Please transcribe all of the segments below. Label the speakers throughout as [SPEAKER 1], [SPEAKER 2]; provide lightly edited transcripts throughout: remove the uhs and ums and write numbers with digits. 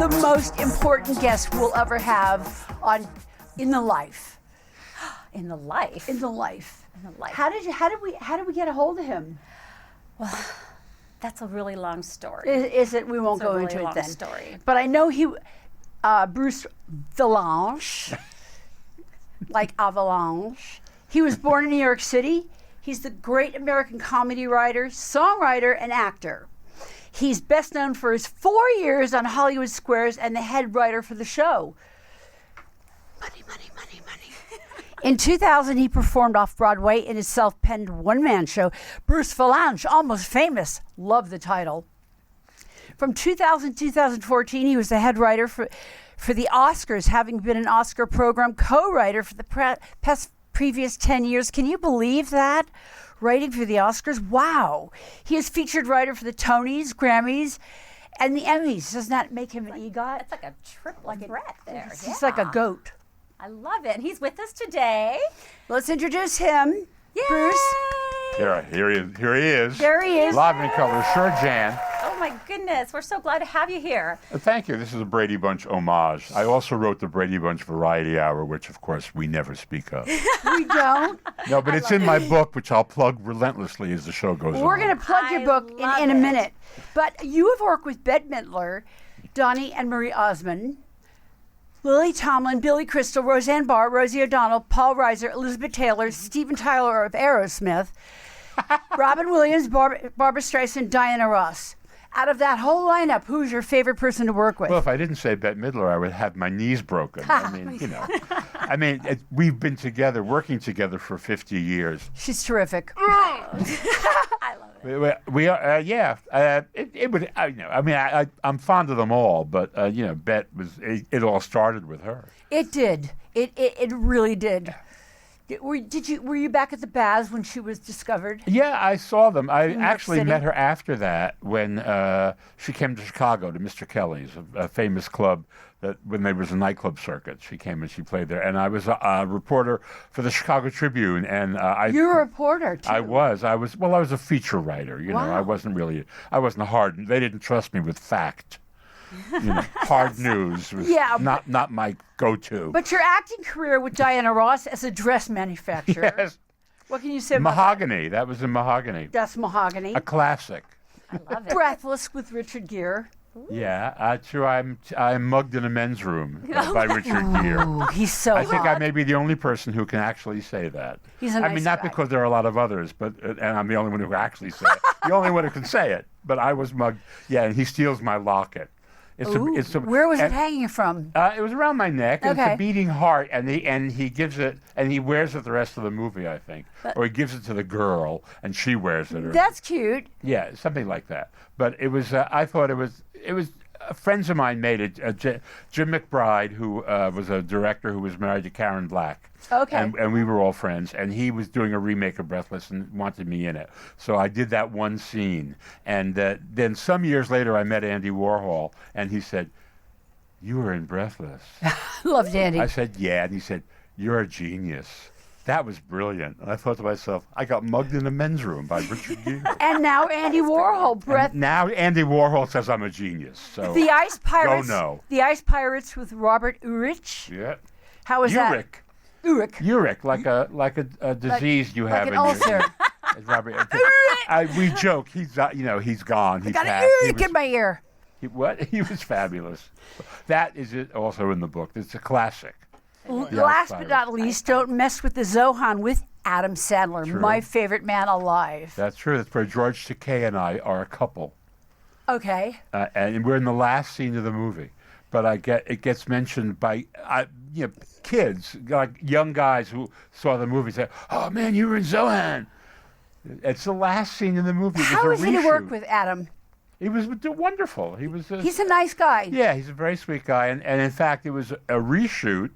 [SPEAKER 1] the most important guest we'll ever have on in the life.
[SPEAKER 2] In the life.
[SPEAKER 1] In the life.
[SPEAKER 2] In the life.
[SPEAKER 1] How did we get a hold of him?
[SPEAKER 2] Well, that's a really long story.
[SPEAKER 1] Is it? We won't
[SPEAKER 2] It's a
[SPEAKER 1] go
[SPEAKER 2] really
[SPEAKER 1] into it
[SPEAKER 2] long
[SPEAKER 1] then.
[SPEAKER 2] story.
[SPEAKER 1] But I know Bruce Vilanch, like avalanche. He was born in New York City. He's the great American comedy writer, songwriter, and actor. He's best known for his 4 years on Hollywood Squares and the head writer for the show. Money, money, money, money. In 2000, he performed off-Broadway in his self-penned one-man show, Bruce Vilanch, Almost Famous. Love the title. From 2000 to 2014, he was the head writer for the Oscars, having been an Oscar program co-writer for the previous 10 years. Can you believe that? Writing for the Oscars? Wow. He is featured writer for the Tonys, Grammys, and the Emmys. Doesn't that make him an EGOT?
[SPEAKER 2] It's like a triple threat there.
[SPEAKER 1] He's like a goat.
[SPEAKER 2] I love it. And he's with us today.
[SPEAKER 1] Let's introduce him.
[SPEAKER 2] Yay!
[SPEAKER 1] Bruce.
[SPEAKER 3] Here he is.
[SPEAKER 1] There he is.
[SPEAKER 3] Live and in color. Sure, Jan.
[SPEAKER 2] Oh my goodness. We're so glad to have you here.
[SPEAKER 3] Thank you. This is a Brady Bunch homage. I also wrote the Brady Bunch Variety Hour, which, of course, we never speak of.
[SPEAKER 1] We don't.
[SPEAKER 3] No, but it's in my book, which I'll plug relentlessly as the show goes on.
[SPEAKER 1] We're going to plug your book in a minute. But you have worked with Bette Midler, Donnie and Marie Osmond, Lily Tomlin, Billy Crystal, Roseanne Barr, Rosie O'Donnell, Paul Reiser, Elizabeth Taylor, Steven Tyler of Aerosmith, Robin Williams, Barbara Streisand, Diana Ross. Out of that whole lineup, who's your favorite person to work with?
[SPEAKER 3] Well, if I didn't say Bette Midler, I would have my knees broken. I mean, you know. I mean, we've been together, working together for 50 years.
[SPEAKER 1] She's terrific.
[SPEAKER 2] I love it.
[SPEAKER 3] We are, yeah. It would, you know. I mean, I'm fond of them all, but you know, Bette was. It all started with her.
[SPEAKER 1] It did. It really did. Were you back at the Baz when she was discovered?
[SPEAKER 3] Yeah, I saw them. I
[SPEAKER 1] New York
[SPEAKER 3] actually
[SPEAKER 1] City?
[SPEAKER 3] met her after that when she came to Chicago to Mr. Kelly's, a famous club that when there was a nightclub circuit, she came and she played there. And I was a reporter for the Chicago Tribune, and
[SPEAKER 1] You're a reporter too.
[SPEAKER 3] I was a feature writer. You know,
[SPEAKER 1] Wow.
[SPEAKER 3] I wasn't a hard. They didn't trust me with fact. You know, hard news was not my go-to.
[SPEAKER 1] But your acting career with Diana Ross as a dress manufacturer.
[SPEAKER 3] Yes,
[SPEAKER 1] What can you say about
[SPEAKER 3] Mahogany. That was in Mahogany.
[SPEAKER 1] That's Mahogany.
[SPEAKER 3] A classic.
[SPEAKER 2] I love it.
[SPEAKER 1] Breathless with Richard Gere.
[SPEAKER 3] Yeah, true. I'm mugged in a men's room by Richard Gere.
[SPEAKER 1] Oh, he's so
[SPEAKER 3] I think
[SPEAKER 1] hot.
[SPEAKER 3] I may be the only person who can actually say that.
[SPEAKER 1] He's a nice
[SPEAKER 3] I mean, not
[SPEAKER 1] guy.
[SPEAKER 3] because there are a lot of others, but and I'm the only one who can actually say it. The only one who can say it. But I was mugged. Yeah, and he steals my locket.
[SPEAKER 1] Where was it hanging from?
[SPEAKER 3] It was around my neck. And
[SPEAKER 1] Okay.
[SPEAKER 3] It's a beating heart, and he gives it, and he wears it the rest of the movie, I think, or he gives it to the girl, and she wears it. Or,
[SPEAKER 1] That's cute.
[SPEAKER 3] yeah, something like that. But it was. I thought it was. Friends of mine made it. Jim McBride, who was a director who was married to Karen Black.
[SPEAKER 1] Okay.
[SPEAKER 3] And we were all friends. And he was doing a remake of Breathless and wanted me in it. So I did that one scene. And then some years later, I met Andy Warhol, and he said, "You were in Breathless."
[SPEAKER 1] Loved Andy.
[SPEAKER 3] I said, "Yeah." And he said, "You're a genius." That was brilliant. And I thought to myself, I got mugged in a men's room by Richard Gere.
[SPEAKER 1] And now Andy Warhol.
[SPEAKER 3] Now Andy Warhol says I'm a genius. So
[SPEAKER 1] The Ice Pirates.
[SPEAKER 3] no.
[SPEAKER 1] The Ice Pirates with Robert Urich.
[SPEAKER 3] yeah,
[SPEAKER 1] How was that? Urich.
[SPEAKER 3] Uric, like a disease you have
[SPEAKER 1] an
[SPEAKER 3] in
[SPEAKER 1] ulcer.
[SPEAKER 3] your. Robert, we joke. He's he's gone. He's
[SPEAKER 1] Got
[SPEAKER 3] passed.
[SPEAKER 1] an Urich in my ear.
[SPEAKER 3] He was fabulous. That is it. Also in the book. It's a classic.
[SPEAKER 1] Last but not least, don't mess with the Zohan with Adam Sandler,
[SPEAKER 3] True.
[SPEAKER 1] my favorite man alive.
[SPEAKER 3] That's true. That's where George Takei and I are a couple.
[SPEAKER 1] Okay.
[SPEAKER 3] And we're in the last scene of the movie. But it gets mentioned by kids, like young guys who saw the movie say, "Oh man, you were in Zohan." It's the last scene in the movie. It
[SPEAKER 1] How
[SPEAKER 3] was
[SPEAKER 1] is
[SPEAKER 3] a
[SPEAKER 1] he to work
[SPEAKER 3] reshoot.
[SPEAKER 1] with Adam?
[SPEAKER 3] He was wonderful.
[SPEAKER 1] He's a nice guy.
[SPEAKER 3] Yeah, he's a very sweet guy. And in fact, it was a reshoot.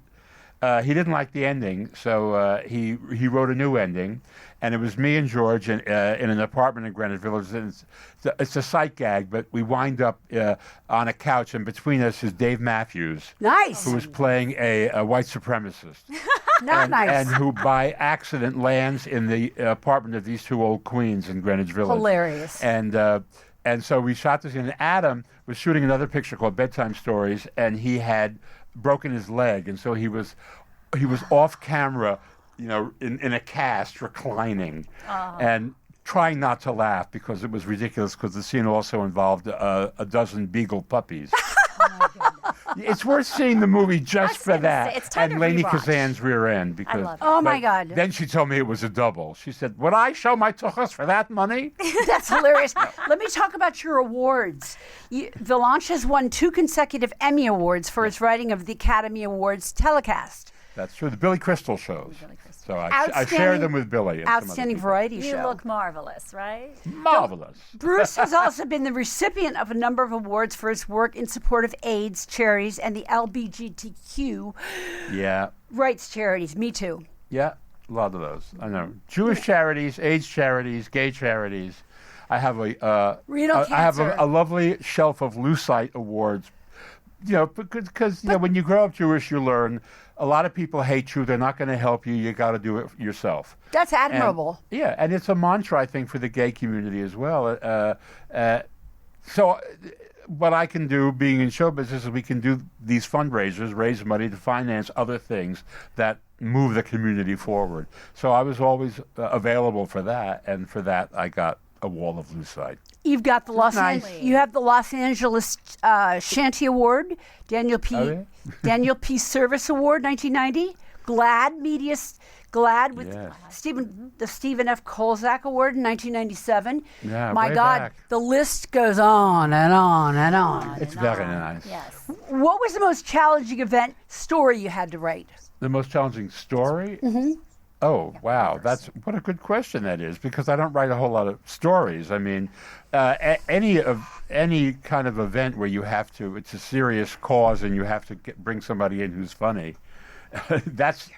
[SPEAKER 3] He didn't like the ending, so he wrote a new ending. And it was me and George in an apartment in Greenwich Village. And it's a sight gag, but we wind up on a couch, and between us is Dave Matthews,
[SPEAKER 1] Nice.
[SPEAKER 3] who was playing a white supremacist.
[SPEAKER 1] Not nice.
[SPEAKER 3] And who, by accident, lands in the apartment of these two old queens in Greenwich Village.
[SPEAKER 1] Hilarious.
[SPEAKER 3] And And so we shot this, and Adam was shooting another picture called Bedtime Stories, and he had broken his leg, and so he was off camera, in a cast, reclining, and trying not to laugh because it was ridiculous, because the scene also involved a dozen beagle puppies. It's worth seeing the movie just for that.
[SPEAKER 2] It's time
[SPEAKER 3] and
[SPEAKER 2] to
[SPEAKER 3] Lainey
[SPEAKER 2] rewatch.
[SPEAKER 3] Kazan's rear end. Because,
[SPEAKER 2] love it.
[SPEAKER 1] Oh, my
[SPEAKER 3] but
[SPEAKER 1] God.
[SPEAKER 3] Then she told me it was a double. She said, "Would I show my tuchus for that money?"
[SPEAKER 1] That's hilarious. Let me talk about your awards. Vilanch has won 2 consecutive Emmy Awards for his writing of the Academy Awards telecast.
[SPEAKER 3] That's true. The Billy Crystal shows. So I share
[SPEAKER 1] Outstanding-
[SPEAKER 3] them with Billy. And some other
[SPEAKER 1] Outstanding
[SPEAKER 3] people.
[SPEAKER 1] variety
[SPEAKER 2] You
[SPEAKER 1] show.
[SPEAKER 2] look marvelous, right?
[SPEAKER 3] Marvelous.
[SPEAKER 1] Bruce has also been the recipient of a number of awards for his work in support of AIDS charities and the LGBTQ
[SPEAKER 3] Yeah.
[SPEAKER 1] rights charities. Me too.
[SPEAKER 3] Yeah. A lot of those. I know. Jewish charities, AIDS charities, gay charities. I have
[SPEAKER 1] Renal
[SPEAKER 3] I have
[SPEAKER 1] cancer.
[SPEAKER 3] a lovely shelf of Lucite awards. Because when you grow up Jewish, you learn a lot of people hate you. They're not going to help you. You got to do it yourself.
[SPEAKER 1] That's admirable.
[SPEAKER 3] And it's a mantra, I think, for the gay community as well. So what I can do, being in show business, is we can do these fundraisers, raise money to finance other things that move the community forward. So I was always available for that, and for that I got a wall of Lucite.
[SPEAKER 1] You've got the you have the Los Angeles Shanty Award, Daniel P.
[SPEAKER 3] Oh, yeah?
[SPEAKER 1] Daniel P. Service Award, 1990. GLAD with
[SPEAKER 3] Yes.
[SPEAKER 1] the Stephen F. Kolzak Award in 1997.
[SPEAKER 3] Yeah,
[SPEAKER 1] My
[SPEAKER 3] way
[SPEAKER 1] God,
[SPEAKER 3] back.
[SPEAKER 1] the list goes on and on and on.
[SPEAKER 3] It's very nice.
[SPEAKER 2] Yes.
[SPEAKER 1] What was the most challenging story you had to write?
[SPEAKER 3] The most challenging story? Mm-hmm. Oh, wow. What a good question that is, because I don't write a whole lot of stories. I mean, any kind of event where it's a serious cause and you have to bring somebody in who's funny, that's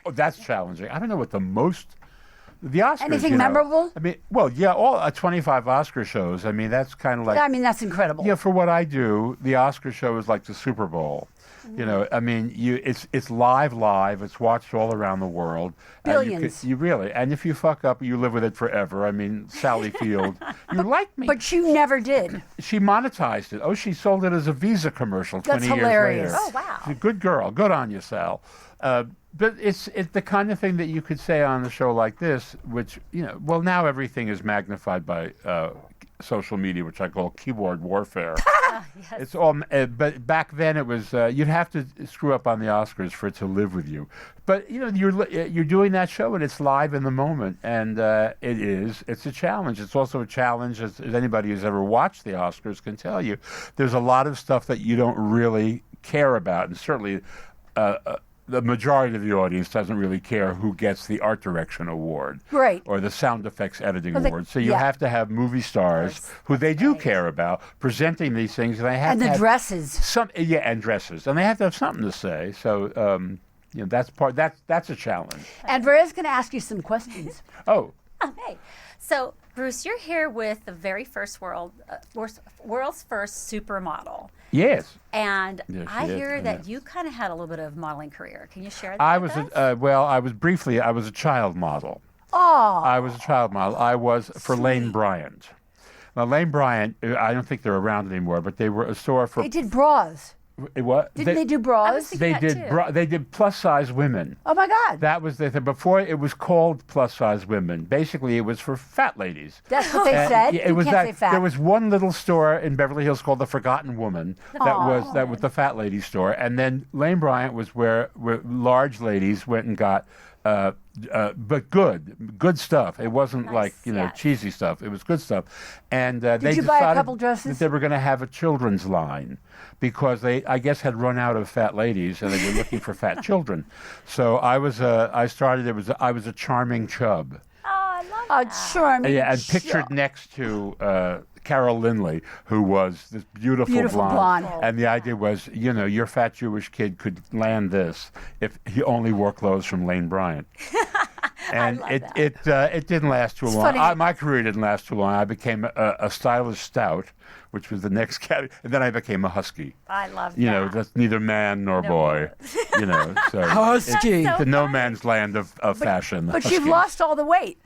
[SPEAKER 3] challenging. I don't know what the Oscars.
[SPEAKER 1] Anything memorable?
[SPEAKER 3] I mean, well, yeah, all 25 Oscar shows. I mean, that's kind of like.
[SPEAKER 1] I mean, that's incredible.
[SPEAKER 3] Yeah, for what I do, the Oscar show is like the Super Bowl. I mean, it's live. It's watched all around the world.
[SPEAKER 1] Billions.
[SPEAKER 3] And if you fuck up, you live with it forever. I mean, Sally Field, you like me.
[SPEAKER 1] But you never did.
[SPEAKER 3] She monetized it. Oh, she sold it as a Visa commercial 20
[SPEAKER 1] That's hilarious.
[SPEAKER 3] years later.
[SPEAKER 2] Oh, wow.
[SPEAKER 3] She's a good girl. Good on you, Sal. But it's the kind of thing that you could say on a show like this, which, now everything is magnified by social media, which I call keyboard warfare.
[SPEAKER 2] Yes.
[SPEAKER 3] It's all, but back then it was you'd have to screw up on the Oscars for it to live with you. But you're doing that show and it's live in the moment, and it's a challenge. It's also a challenge, as anybody who's ever watched the Oscars can tell you. There's a lot of stuff that you don't really care about, and certainly. The majority of the audience doesn't really care who gets the art direction award,
[SPEAKER 1] Right.
[SPEAKER 3] or the sound effects editing
[SPEAKER 1] Well,
[SPEAKER 3] award. So you have to have movie stars who they do care about presenting these things, and they have
[SPEAKER 1] And
[SPEAKER 3] to
[SPEAKER 1] the
[SPEAKER 3] have
[SPEAKER 1] dresses.
[SPEAKER 3] and dresses, and they have to have something to say. So that's a challenge.
[SPEAKER 1] And Vera's going to ask you some questions.
[SPEAKER 3] Oh,
[SPEAKER 2] Okay. So, Bruce, you're here with the very first world's first supermodel.
[SPEAKER 3] yes.
[SPEAKER 2] And
[SPEAKER 3] Yes,
[SPEAKER 2] I
[SPEAKER 3] she is,
[SPEAKER 2] hear that
[SPEAKER 3] yes.
[SPEAKER 2] you kind of had a little bit of modeling career. Can you share that
[SPEAKER 3] I
[SPEAKER 2] with
[SPEAKER 3] was
[SPEAKER 2] us?
[SPEAKER 3] I was a child model.
[SPEAKER 1] Oh.
[SPEAKER 3] I was a child model. I was for Lane Bryant. Now, Lane Bryant, I don't think they're around anymore, but they were a store for
[SPEAKER 1] They did bras.
[SPEAKER 3] what?
[SPEAKER 1] Didn't they do bras?
[SPEAKER 3] They
[SPEAKER 2] that
[SPEAKER 3] did.
[SPEAKER 2] too.
[SPEAKER 3] They did plus size women.
[SPEAKER 1] Oh, my God.
[SPEAKER 3] That was the thing. Before it was called plus size women. Basically, it was for fat ladies.
[SPEAKER 1] That's what they said.
[SPEAKER 3] Yeah, it
[SPEAKER 1] You
[SPEAKER 3] was
[SPEAKER 1] can't
[SPEAKER 3] that.
[SPEAKER 1] say fat.
[SPEAKER 3] There was one little store in Beverly Hills called the Forgotten Woman. That was the fat lady store, and then Lane Bryant was where large ladies went and got. But good stuff. It wasn't
[SPEAKER 2] Nice,
[SPEAKER 3] like
[SPEAKER 2] yes.
[SPEAKER 3] cheesy stuff. It was good stuff, and they
[SPEAKER 1] you buy a
[SPEAKER 3] decided
[SPEAKER 1] couple dresses?
[SPEAKER 3] that they were going to have a children's line because they, I guess, had run out of fat ladies and they were looking for fat children. So I was I was a charming chub.
[SPEAKER 2] Oh, I love
[SPEAKER 1] Oh,
[SPEAKER 2] that.
[SPEAKER 1] charming.
[SPEAKER 3] Yeah, and pictured next to Carol Lindley, who was this beautiful
[SPEAKER 1] blonde.
[SPEAKER 3] And the idea was, your fat Jewish kid could land this if he only wore clothes from Lane Bryant. And it didn't last too long.
[SPEAKER 1] funny.
[SPEAKER 3] My career didn't last too long. I became a stylish stout, which was the next category, and then I became a husky.
[SPEAKER 2] I love that.
[SPEAKER 3] That's neither man nor boy. So
[SPEAKER 1] Husky.
[SPEAKER 3] it's the no man's land of fashion. the
[SPEAKER 1] But you've
[SPEAKER 3] husky.
[SPEAKER 1] lost all the weight.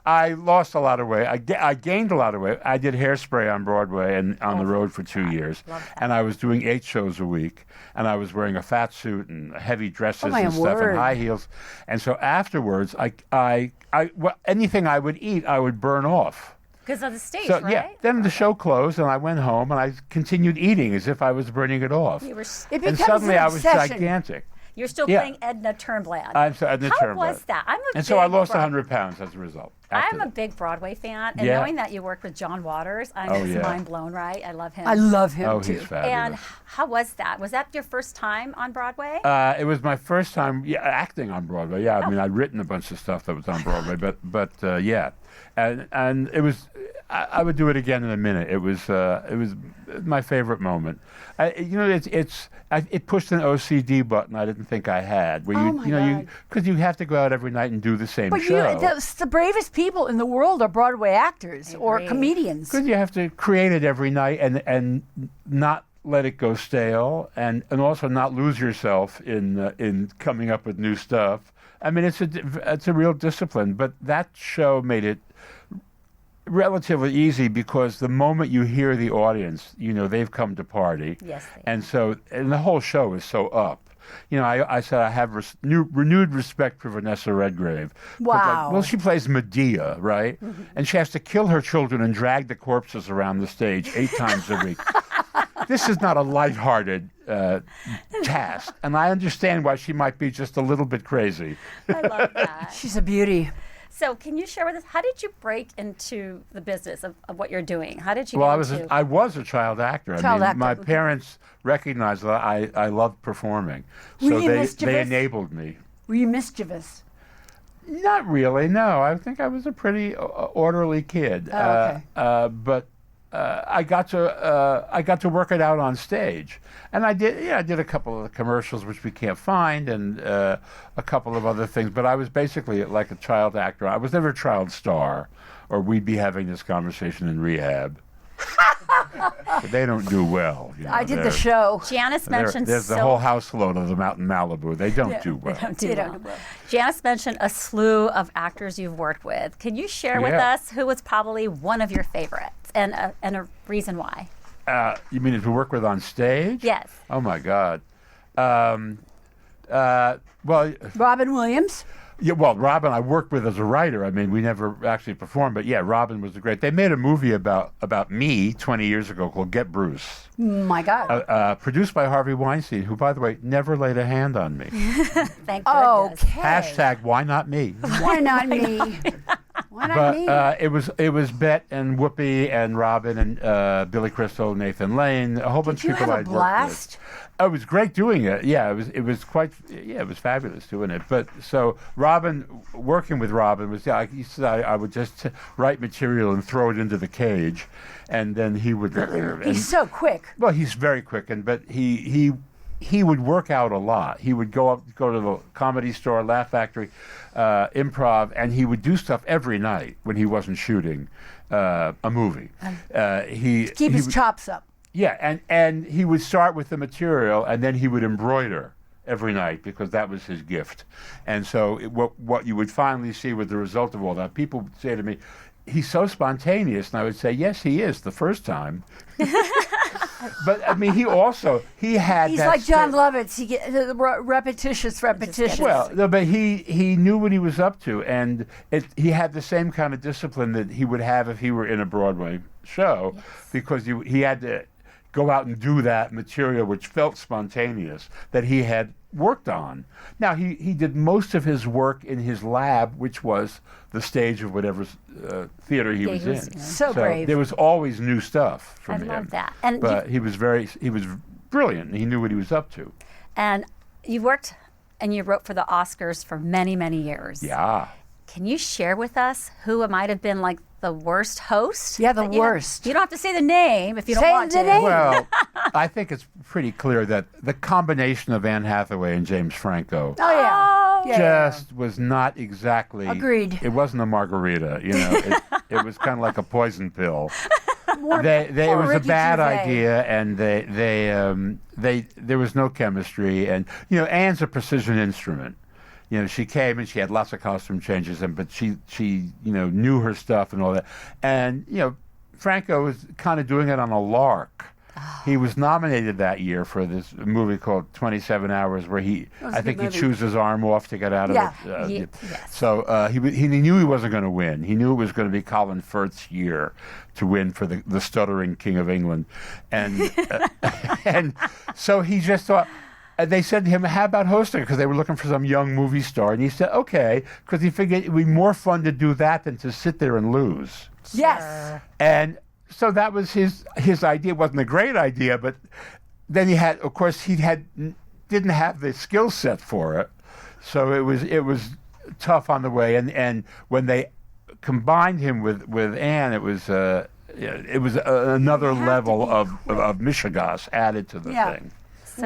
[SPEAKER 3] I lost a lot of weight. I gained a lot of weight. I did Hairspray on Broadway and on the road for 2 years.
[SPEAKER 2] Love that.
[SPEAKER 3] And I was doing 8 shows a week. And I was wearing a fat suit and heavy dresses
[SPEAKER 1] my
[SPEAKER 3] and stuff
[SPEAKER 1] word.
[SPEAKER 3] and high heels. And so afterwards, anything I would eat, I would burn off.
[SPEAKER 2] Because of the stage,
[SPEAKER 3] So
[SPEAKER 2] right?
[SPEAKER 3] yeah, then the show closed, and I went home, and I continued eating as if I was burning it off.
[SPEAKER 2] You were,
[SPEAKER 1] It
[SPEAKER 3] And
[SPEAKER 1] becomes
[SPEAKER 3] suddenly
[SPEAKER 1] an
[SPEAKER 3] I was
[SPEAKER 1] obsession.
[SPEAKER 3] gigantic.
[SPEAKER 2] you're still
[SPEAKER 3] Yeah.
[SPEAKER 2] playing Edna Turnblad.
[SPEAKER 3] I'm so Edna
[SPEAKER 2] How
[SPEAKER 3] Turnblad.
[SPEAKER 2] was that?
[SPEAKER 3] And so I lost 100 pounds as a result. after
[SPEAKER 2] I'm a
[SPEAKER 3] that.
[SPEAKER 2] big Broadway fan, and
[SPEAKER 3] Yeah.
[SPEAKER 2] knowing that you worked with John Waters, I'm
[SPEAKER 3] Oh,
[SPEAKER 2] just
[SPEAKER 3] yeah.
[SPEAKER 2] mind blown, right? I love him.
[SPEAKER 1] I love him
[SPEAKER 3] Oh,
[SPEAKER 1] too.
[SPEAKER 3] he's fabulous.
[SPEAKER 2] And how was that? Was that your first time on Broadway?
[SPEAKER 3] It was my first time acting on Broadway. Yeah, I mean, I'd written a bunch of stuff that was on Broadway, but yeah, and it was. I would do it again in a minute. It was my favorite moment. It pushed an OCD button I didn't think I had. Where
[SPEAKER 1] Oh, my God.
[SPEAKER 3] because you have to go out every night and do the same
[SPEAKER 1] But
[SPEAKER 3] show.
[SPEAKER 1] the bravest people in the world are Broadway actors or
[SPEAKER 2] agree.
[SPEAKER 1] comedians.
[SPEAKER 3] Because you have to create it every night and not let it go stale, and also not lose yourself in coming up with new stuff. I mean, it's a real discipline. But that show made it relatively easy because the moment you hear the audience, they've come to party.
[SPEAKER 2] Yes, they
[SPEAKER 3] And the whole show is so up. I said I have renewed respect for Vanessa Redgrave. 'Cause,
[SPEAKER 1] Wow.
[SPEAKER 3] well, she plays Medea, right? And she has to kill her children and drag the corpses around the stage 8 times a week. This is not a lighthearted task, and I understand why she might be just a little bit crazy.
[SPEAKER 2] I love that.
[SPEAKER 1] She's a beauty.
[SPEAKER 2] So, can you share with us, how did you break into the business of what you're doing? How did you
[SPEAKER 3] Well,
[SPEAKER 2] get into
[SPEAKER 3] I was a child actor.
[SPEAKER 1] Child actor.
[SPEAKER 3] My parents recognized that I loved performing,
[SPEAKER 1] Were
[SPEAKER 3] so
[SPEAKER 1] you
[SPEAKER 3] they
[SPEAKER 1] mischievous?
[SPEAKER 3] enabled me.
[SPEAKER 1] Were you mischievous?
[SPEAKER 3] Not really, no. I think I was a pretty orderly kid.
[SPEAKER 1] Oh, okay.
[SPEAKER 3] But I got to work it out on stage, and I did a couple of the commercials which we can't find, and a couple of other things. But I was basically like a child actor. I was never a child star, or we'd be having this conversation in rehab. But they don't do well.
[SPEAKER 1] I did the show.
[SPEAKER 2] Janice mentioned
[SPEAKER 3] There's the whole houseload of them out in Malibu. They don't do well.
[SPEAKER 2] They don't do
[SPEAKER 1] They
[SPEAKER 2] well.
[SPEAKER 1] don't do well.
[SPEAKER 2] Janice mentioned a slew of actors you've worked with. Can you share with
[SPEAKER 3] Yeah.
[SPEAKER 2] us who was probably one of your favorites and a reason why?
[SPEAKER 3] You mean to work with on stage?
[SPEAKER 2] Yes.
[SPEAKER 3] Oh my God. Well,
[SPEAKER 1] Robin Williams.
[SPEAKER 3] yeah. Well, Robin, I worked with as a writer. I mean, we never actually performed, but yeah, Robin was great. They made a movie about me 20 years ago called Get Bruce,
[SPEAKER 1] My God.
[SPEAKER 3] produced by Harvey Weinstein, who, by the way, never laid a hand on me.
[SPEAKER 2] Thank goodness.
[SPEAKER 1] Okay.
[SPEAKER 3] Hashtag Why not me?
[SPEAKER 1] Why not me? Why not
[SPEAKER 3] But
[SPEAKER 1] me?
[SPEAKER 3] it was Bet and Whoopi and Robin and Billy Crystal, Nathan Lane, a whole bunch
[SPEAKER 1] Did you
[SPEAKER 3] of people
[SPEAKER 1] have a
[SPEAKER 3] I'd worked
[SPEAKER 1] blast?
[SPEAKER 3] with. It was great doing it. Yeah, it was fabulous doing it. But so working with Robin was he said I would just write material and throw it into the cage, and then he would.
[SPEAKER 1] He's so quick.
[SPEAKER 3] Well, he's very quick, but he would work out a lot. He would go to the Comedy Store, Laugh Factory, Improv, and he would do stuff every night when he wasn't shooting a movie.
[SPEAKER 1] Keep his chops up.
[SPEAKER 3] Yeah, and he would start with the material, and then he would embroider every night because that was his gift. And so what you would finally see with the result of all that, people would say to me, he's so spontaneous, and I would say, yes, he is the first time. But I mean, he had.
[SPEAKER 1] He's
[SPEAKER 3] that
[SPEAKER 1] like John
[SPEAKER 3] sta-
[SPEAKER 1] Lovitz. He get repetitious.
[SPEAKER 3] Well, no, but he knew what he was up to, and he had the same kind of discipline that he would have if he were in a Broadway show, because he had to go out and do that material which felt spontaneous that he had worked on. Now, he did most of his work in his lab, which was the stage of whatever theater he was in.
[SPEAKER 1] So brave.
[SPEAKER 3] There was always new stuff from
[SPEAKER 2] I
[SPEAKER 3] him.
[SPEAKER 2] love that. And
[SPEAKER 3] But he was brilliant. He knew what he was up to.
[SPEAKER 2] And you worked and you wrote for the Oscars for many, many years.
[SPEAKER 3] Yeah.
[SPEAKER 2] Can you share with us who might have been like the worst host?
[SPEAKER 1] Yeah, the
[SPEAKER 2] That you-
[SPEAKER 1] worst.
[SPEAKER 2] You don't have to say the name if you don't
[SPEAKER 1] Say
[SPEAKER 2] want
[SPEAKER 1] the
[SPEAKER 2] to.
[SPEAKER 1] name.
[SPEAKER 3] Well, I think it's pretty clear that the combination of Anne Hathaway and James Franco
[SPEAKER 1] Oh yeah. Yeah.
[SPEAKER 3] just was not exactly.
[SPEAKER 1] Agreed.
[SPEAKER 3] It wasn't a margarita, It was kind of like a poison pill.
[SPEAKER 1] More-
[SPEAKER 3] It
[SPEAKER 1] poor
[SPEAKER 3] was a
[SPEAKER 1] Ricky
[SPEAKER 3] bad
[SPEAKER 1] Gervais.
[SPEAKER 3] idea, and there was no chemistry, and Anne's a precision instrument. you know, she came and she had lots of costume changes, but she knew her stuff and all that. And, you know, Franco was kind of doing it on a lark. He was nominated that year for this movie called 27 Hours, where I think he chews his arm off to get out of it.
[SPEAKER 2] Yes.
[SPEAKER 3] So he knew he wasn't going to win. He knew it was going to be Colin Firth's year to win for the stuttering King of England. And and so he just thought, they said to him, how about hosting? Because they were looking for some young movie star. And he said, okay, because he figured it would be more fun to do that than to sit there and lose.
[SPEAKER 1] Yes.
[SPEAKER 3] And so that was his idea. It wasn't a great idea, but then he didn't have the skill set for it. So it was tough on the way. And when they combined him with Anne, it was another level of mishigas added to the thing.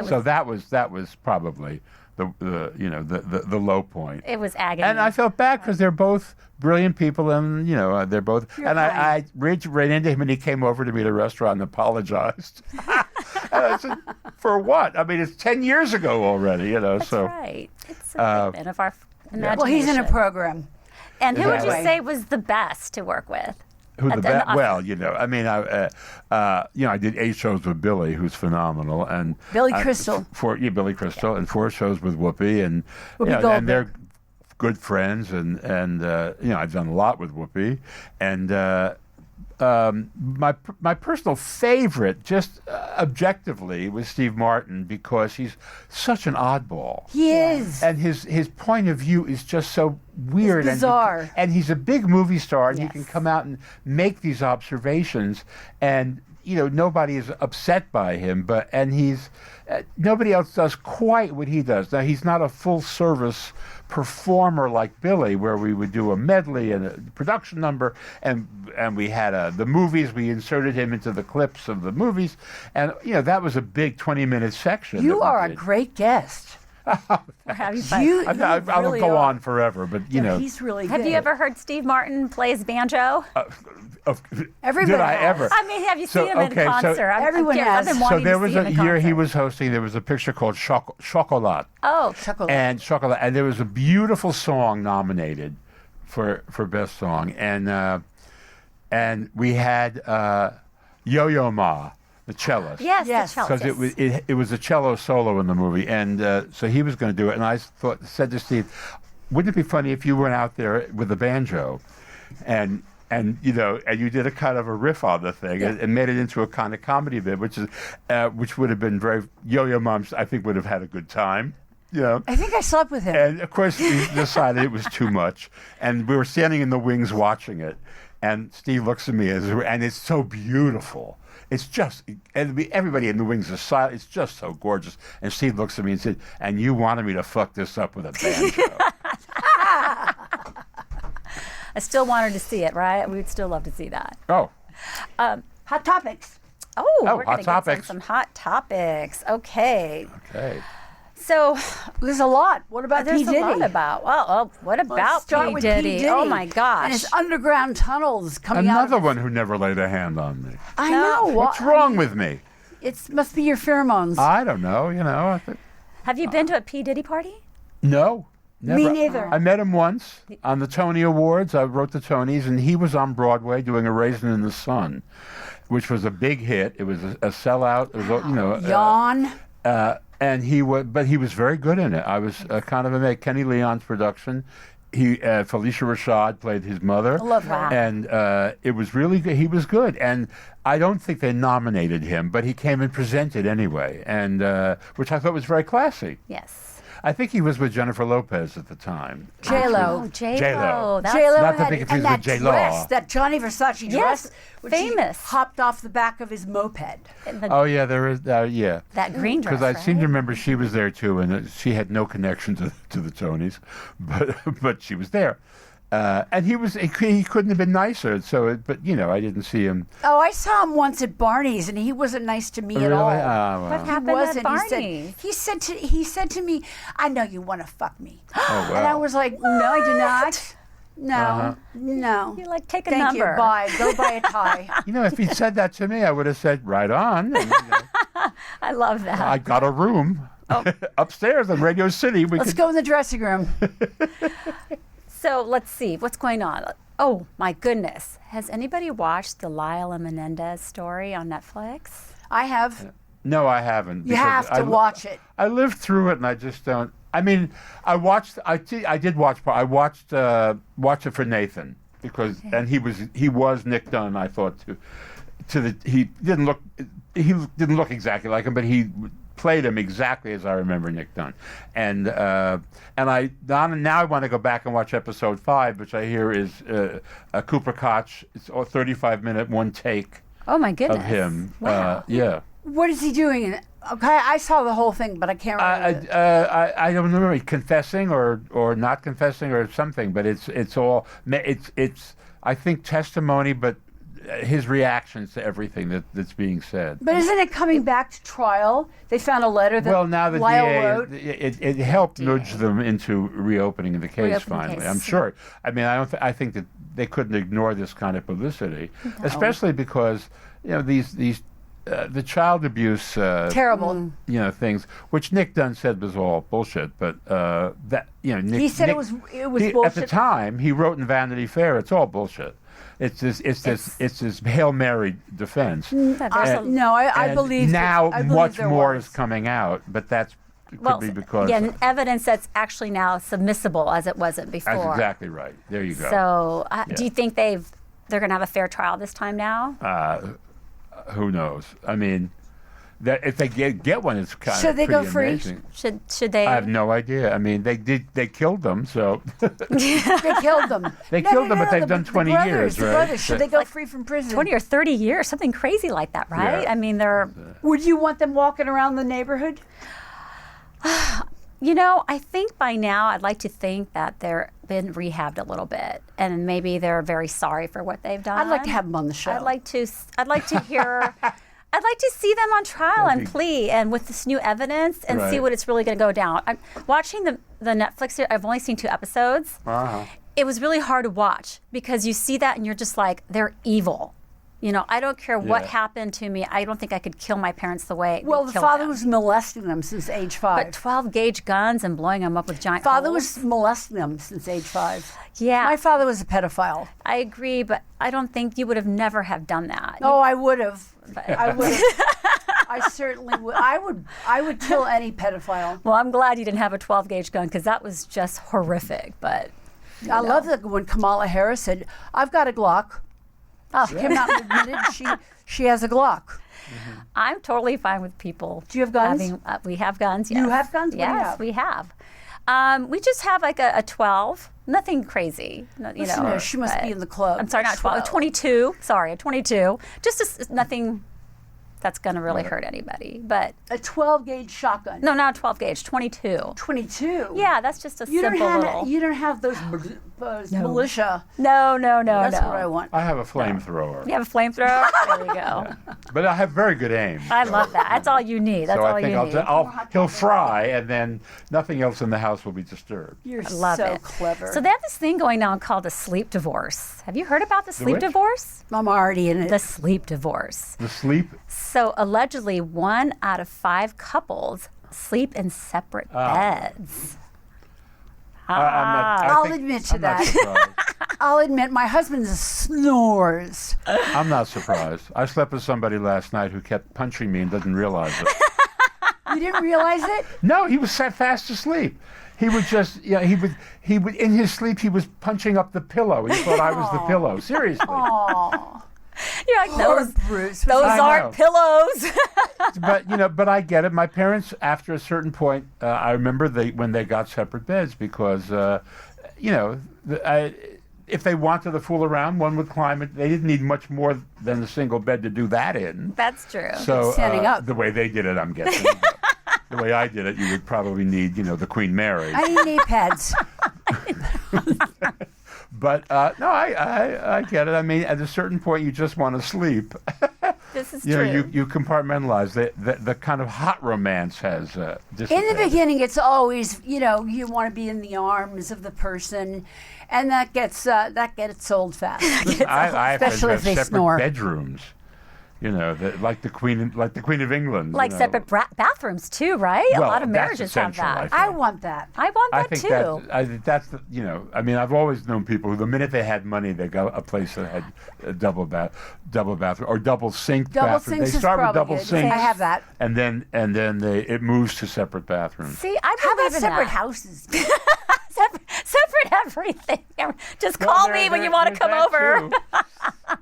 [SPEAKER 3] So that was probably the low point.
[SPEAKER 2] It was agony.
[SPEAKER 3] And I felt bad because they're both brilliant people, and they're both. I ran into him, and he came over to me at a restaurant and apologized. And I said, "For what? I mean, it's 10 years ago already,
[SPEAKER 2] That's
[SPEAKER 3] so."
[SPEAKER 2] right. It's a figment of our imagination.
[SPEAKER 1] Well, he's in a program.
[SPEAKER 2] And who would you say was the best to work with?
[SPEAKER 3] Who the best? Well, I mean, I did 8 shows with Billy, who's phenomenal, and
[SPEAKER 1] Billy Crystal.
[SPEAKER 3] Billy Crystal, and 4 shows with Whoopi, and and they're good friends, and I've done a lot with Whoopi, and my personal favorite, just objectively, was Steve Martin, because he's such an oddball.
[SPEAKER 1] He is.
[SPEAKER 3] And his point of view is just so weird.
[SPEAKER 1] It's bizarre.
[SPEAKER 3] And he's a big movie star, and he can come out and make these observations, and nobody is upset by him, and he's nobody else does quite what he does. Now, he's not a full-service performer like Billy, where we would do a medley and a production number, and we had the movies. We inserted him into the clips of the movies, and that was a big 20-minute section.
[SPEAKER 1] You are a great guest.
[SPEAKER 2] We're having fun.
[SPEAKER 3] I will go on forever, but
[SPEAKER 1] he's really good.
[SPEAKER 2] Have you ever heard Steve Martin plays banjo?
[SPEAKER 1] Everybody
[SPEAKER 3] did I
[SPEAKER 1] has.
[SPEAKER 3] ever?
[SPEAKER 2] I mean, have you seen him in concert?
[SPEAKER 1] Everyone has.
[SPEAKER 2] I've been wanting
[SPEAKER 3] So there
[SPEAKER 2] to
[SPEAKER 3] was
[SPEAKER 2] see him
[SPEAKER 3] a
[SPEAKER 2] in
[SPEAKER 3] year he
[SPEAKER 2] concert.
[SPEAKER 3] was hosting. There was a picture called Chocolat.
[SPEAKER 2] Oh,
[SPEAKER 1] Chocolate.
[SPEAKER 3] And Chocolat, and there was a beautiful song nominated for best song, and we had Yo-Yo Ma, the cellist.
[SPEAKER 2] yes,
[SPEAKER 1] Yes.
[SPEAKER 2] the
[SPEAKER 3] Because
[SPEAKER 2] cellist.
[SPEAKER 3] it was a cello solo in the movie, and so he was going to do it, and I said to Steve, wouldn't it be funny if you went out there with a banjo, and you did a kind of a riff on the thing, and made it into a kind of comedy bit, which would have been very Yo-Yo Ma, I think, would have had a good time.
[SPEAKER 1] I think I slept with him.
[SPEAKER 3] And of course, we decided it was too much, and we were standing in the wings watching it. And Steve looks at me, and it's so beautiful. It's just, and everybody in the wings is silent. It's just so gorgeous. And Steve looks at me and said, "And you wanted me to fuck this up with a banjo?"
[SPEAKER 2] I still wanted to see it, right? We'd still love to see that.
[SPEAKER 3] Oh,
[SPEAKER 1] Hot topics.
[SPEAKER 2] We're
[SPEAKER 3] hot
[SPEAKER 2] going to get
[SPEAKER 3] topics.
[SPEAKER 2] some hot topics. Okay.
[SPEAKER 3] okay.
[SPEAKER 2] So
[SPEAKER 1] There's a lot. What about
[SPEAKER 2] there's
[SPEAKER 1] P. Diddy?
[SPEAKER 2] a lot about. What
[SPEAKER 1] Let's
[SPEAKER 2] about
[SPEAKER 1] start
[SPEAKER 2] P.
[SPEAKER 1] with
[SPEAKER 2] Diddy?
[SPEAKER 1] P. Diddy.
[SPEAKER 2] Oh my gosh.
[SPEAKER 1] And his underground tunnels coming out.
[SPEAKER 3] Another one who never laid a hand on me.
[SPEAKER 1] I know.
[SPEAKER 3] What's wrong with me?
[SPEAKER 1] It must be your pheromones.
[SPEAKER 3] I don't know. I think,
[SPEAKER 2] Have you been to a P. Diddy party?
[SPEAKER 3] no. Never.
[SPEAKER 1] Me neither.
[SPEAKER 3] I met him once on the Tony Awards. I wrote the Tonys, and he was on Broadway doing A Raisin in the Sun, which was a big hit. It was a sellout. It was,
[SPEAKER 1] Yawn.
[SPEAKER 3] And he was very good in it. I was kind of amazed. Kenny Leon's production. Felicia Rashad played his mother.
[SPEAKER 1] I love her. Wow.
[SPEAKER 3] And it was really good. He was good. And I don't think they nominated him, but he came and presented anyway, and which I thought was very classy.
[SPEAKER 2] Yes.
[SPEAKER 3] I think he was with Jennifer Lopez at the time.
[SPEAKER 1] J-Lo.
[SPEAKER 2] Oh, J-Lo.
[SPEAKER 3] J-Lo.
[SPEAKER 2] That's
[SPEAKER 1] J-Lo
[SPEAKER 3] Not to
[SPEAKER 1] had,
[SPEAKER 3] be confused
[SPEAKER 1] and
[SPEAKER 3] with
[SPEAKER 1] that
[SPEAKER 3] J-Lo.
[SPEAKER 1] dress, that Johnny Versace
[SPEAKER 2] Yes,
[SPEAKER 1] dress, which
[SPEAKER 2] famous.
[SPEAKER 1] he hopped off the back of his moped.
[SPEAKER 3] Oh yeah, there is. Yeah.
[SPEAKER 2] That green dress,
[SPEAKER 3] Because I seem to
[SPEAKER 2] right?
[SPEAKER 3] remember she was there too, and she had no connection to the Tonys, but she was there, and he couldn't have been nicer. So, but I didn't see him.
[SPEAKER 1] Oh, I saw him once at Barney's, and he wasn't nice to me at
[SPEAKER 3] Really?
[SPEAKER 1] all.
[SPEAKER 3] Oh, well.
[SPEAKER 2] What happened
[SPEAKER 1] Wasn't.
[SPEAKER 2] at Barney's?
[SPEAKER 1] He said to me, "I know you want to fuck me,"
[SPEAKER 3] Oh,
[SPEAKER 1] and I
[SPEAKER 3] wow.
[SPEAKER 1] was like, "No, I do not. No, no.
[SPEAKER 2] You're like, take a
[SPEAKER 1] Thank
[SPEAKER 2] number.
[SPEAKER 1] you. Bye. Go buy a tie."
[SPEAKER 3] If he'd said that to me, I would have said, "Right on." And,
[SPEAKER 2] I love that.
[SPEAKER 3] I got a room. Upstairs on Radio City.
[SPEAKER 1] Let's go in the dressing room.
[SPEAKER 2] So let's see what's going on. Oh my goodness! Has anybody watched the Lyle and Menendez story on Netflix?
[SPEAKER 1] I have.
[SPEAKER 3] No, I haven't.
[SPEAKER 1] You have to watch it.
[SPEAKER 3] I lived through it, and I just don't. I mean, I watched. I did watch. I watched it for Nathan because, and he was Nick Dunn. I thought he didn't look exactly like him, but he played him exactly as I remember Nick Dunn. And now I want to go back and watch episode 5, which I hear is a Cooper Koch. It's a 35-minute one take.
[SPEAKER 2] Oh my goodness!
[SPEAKER 3] Of him.
[SPEAKER 2] Wow.
[SPEAKER 3] Yeah.
[SPEAKER 1] What is he doing in it? Okay, I saw the whole thing, but I can't remember.
[SPEAKER 3] I don't remember confessing or not confessing or something, but it's all I think testimony, but his reactions to everything that's being said.
[SPEAKER 1] But isn't it coming back to trial? They found a letter that
[SPEAKER 3] now the
[SPEAKER 1] Lyle
[SPEAKER 3] DA,
[SPEAKER 1] wrote.
[SPEAKER 3] It helped nudge them into reopening the case finally. I'm sure. I mean, I think that they couldn't ignore this kind of publicity, especially because these the child abuse
[SPEAKER 1] terrible
[SPEAKER 3] things, which Nick Dunn said was all bullshit, but Nick,
[SPEAKER 1] he said it was bullshit.
[SPEAKER 3] At the time he wrote in Vanity Fair, it's all bullshit. It's this Hail Mary defense.
[SPEAKER 1] I believe
[SPEAKER 3] now much more
[SPEAKER 1] was.
[SPEAKER 3] is coming out, but could be because
[SPEAKER 2] evidence that's actually now submissible as it wasn't before.
[SPEAKER 3] That's exactly right. There you go.
[SPEAKER 2] So, do you think they're going to have a fair trial this time now?
[SPEAKER 3] Who knows? I mean, that if they get one, it's kind
[SPEAKER 1] should
[SPEAKER 3] of
[SPEAKER 1] they
[SPEAKER 3] pretty
[SPEAKER 1] go free?
[SPEAKER 3] amazing.
[SPEAKER 2] Should they?
[SPEAKER 3] I have no idea. I mean, they killed them, so
[SPEAKER 1] they killed them.
[SPEAKER 3] They killed them, but they've done 20 years,
[SPEAKER 1] the
[SPEAKER 3] right?
[SPEAKER 1] Brothers, should they go free from prison?
[SPEAKER 2] 20 or 30 years, something crazy like that, right?
[SPEAKER 3] Yeah.
[SPEAKER 2] I mean, they're.
[SPEAKER 1] Would you want them walking around the neighborhood?
[SPEAKER 2] I think by now I'd like to think that they're been rehabbed a little bit, and maybe they're very sorry for what they've done.
[SPEAKER 1] I'd like to have them on the show.
[SPEAKER 2] I'd like to hear. I'd like to see them on trial and plea, and with this new evidence, and see what it's really going to go down. I'm watching the Netflix series. I've only seen 2 episodes. It was really hard to watch because you see that and you're just like, they're evil. I don't care what happened to me. I don't think I could kill my parents the way
[SPEAKER 1] well,
[SPEAKER 2] they
[SPEAKER 1] the
[SPEAKER 2] killed
[SPEAKER 1] father
[SPEAKER 2] them.
[SPEAKER 1] was molesting them since age 5.
[SPEAKER 2] But 12-gauge guns and blowing them up with giant
[SPEAKER 1] Father
[SPEAKER 2] holes.
[SPEAKER 1] was molesting them since age 5.
[SPEAKER 2] Yeah.
[SPEAKER 1] My father was a pedophile.
[SPEAKER 2] I agree, but I don't think you would have never have done that.
[SPEAKER 1] Oh, I would have. I would have. I certainly would. I would kill any pedophile.
[SPEAKER 2] Well, I'm glad you didn't have a 12-gauge gun because that was just horrific. But
[SPEAKER 1] I love that when Kamala Harris said, "I've got a Glock." She came out and admitted she has a Glock.
[SPEAKER 3] Mm-hmm.
[SPEAKER 2] I'm totally fine with people.
[SPEAKER 1] Do you have guns?
[SPEAKER 2] We have guns. Yes.
[SPEAKER 1] You have guns? What do you
[SPEAKER 2] Yes,
[SPEAKER 1] have?
[SPEAKER 2] we have. We just have like a 12. Nothing crazy.
[SPEAKER 1] Listen to her, she must be in the club.
[SPEAKER 2] I'm sorry, not 12. 22. Sorry, a 22. Just nothing that's going to really hurt anybody. But
[SPEAKER 1] a 12-gauge shotgun.
[SPEAKER 2] no, not a 12-gauge. 22.
[SPEAKER 1] 22.
[SPEAKER 2] Yeah, that's just a simple little.
[SPEAKER 1] You don't have those militia.
[SPEAKER 2] No.
[SPEAKER 1] That's what I want.
[SPEAKER 3] I have a flamethrower.
[SPEAKER 2] You have a flamethrower? There you go.
[SPEAKER 3] But I have very good aim.
[SPEAKER 2] I love that. That's all you need. That's
[SPEAKER 3] so
[SPEAKER 2] all
[SPEAKER 3] I think
[SPEAKER 2] you need.
[SPEAKER 3] he'll fry, and then nothing else in the house will be disturbed.
[SPEAKER 1] You're
[SPEAKER 2] love
[SPEAKER 1] so
[SPEAKER 2] it.
[SPEAKER 1] clever.
[SPEAKER 2] So they have this thing going on called the sleep divorce. Have you heard about the sleep
[SPEAKER 3] which?
[SPEAKER 2] divorce?
[SPEAKER 1] I'm already in it.
[SPEAKER 2] The sleep divorce.
[SPEAKER 3] The sleep?
[SPEAKER 2] So allegedly, 1 out of 5 couples sleep in separate beds.
[SPEAKER 1] I'll admit to that. I'll admit my husband snores.
[SPEAKER 3] I'm not surprised. I slept with somebody last night who kept punching me and didn't realize it.
[SPEAKER 1] You didn't realize it?
[SPEAKER 3] No, he was fast asleep. He would just, he would, in his sleep, he was punching up the pillow. He thought I was the pillow. Seriously.
[SPEAKER 1] Aww.
[SPEAKER 2] You're like, those
[SPEAKER 1] Bruce.
[SPEAKER 2] aren't
[SPEAKER 3] know.
[SPEAKER 2] pillows.
[SPEAKER 3] But I get it. My parents, after a certain point, I remember when they got separate beds because, if they wanted to fool around, one would climb it. They didn't need much more than a single bed to do that in.
[SPEAKER 2] That's true.
[SPEAKER 3] So
[SPEAKER 1] Standing up.
[SPEAKER 3] The way they did it, I'm guessing. The way I did it, you would probably need, the Queen Mary.
[SPEAKER 1] I need knee pads.
[SPEAKER 3] But no, I get it. I mean, at a certain point, you just want to sleep.
[SPEAKER 2] This is true.
[SPEAKER 3] You compartmentalize. The kind of hot romance has dissipated.
[SPEAKER 1] In the beginning, it's always, you want to be in the arms of the person, and that gets old fast.
[SPEAKER 3] I have to
[SPEAKER 1] Especially
[SPEAKER 3] have
[SPEAKER 1] if they
[SPEAKER 3] separate
[SPEAKER 1] snore.
[SPEAKER 3] bedrooms. You know, like the Queen of England.
[SPEAKER 2] Like
[SPEAKER 3] you know.
[SPEAKER 2] separate bathrooms too, right?
[SPEAKER 3] Well,
[SPEAKER 2] a lot of
[SPEAKER 3] that's
[SPEAKER 2] marriages have
[SPEAKER 3] essential, I
[SPEAKER 2] that.
[SPEAKER 3] think.
[SPEAKER 1] I want that.
[SPEAKER 2] I want that too.
[SPEAKER 3] That's the, you know, I mean, I've always known people who, the minute they had money, they got a place that had a double bathroom, or double sink
[SPEAKER 1] Double
[SPEAKER 3] bathroom.
[SPEAKER 1] sinks
[SPEAKER 3] They
[SPEAKER 1] is
[SPEAKER 3] start with
[SPEAKER 1] probably
[SPEAKER 3] double
[SPEAKER 1] good.
[SPEAKER 3] sinks.
[SPEAKER 1] I have that.
[SPEAKER 3] And then it moves to separate bathrooms.
[SPEAKER 2] See, I
[SPEAKER 1] How
[SPEAKER 2] believe
[SPEAKER 1] about
[SPEAKER 2] in
[SPEAKER 1] separate
[SPEAKER 2] that.
[SPEAKER 1] houses?
[SPEAKER 2] separate everything. Just
[SPEAKER 3] Well,
[SPEAKER 2] call me when you want to come over.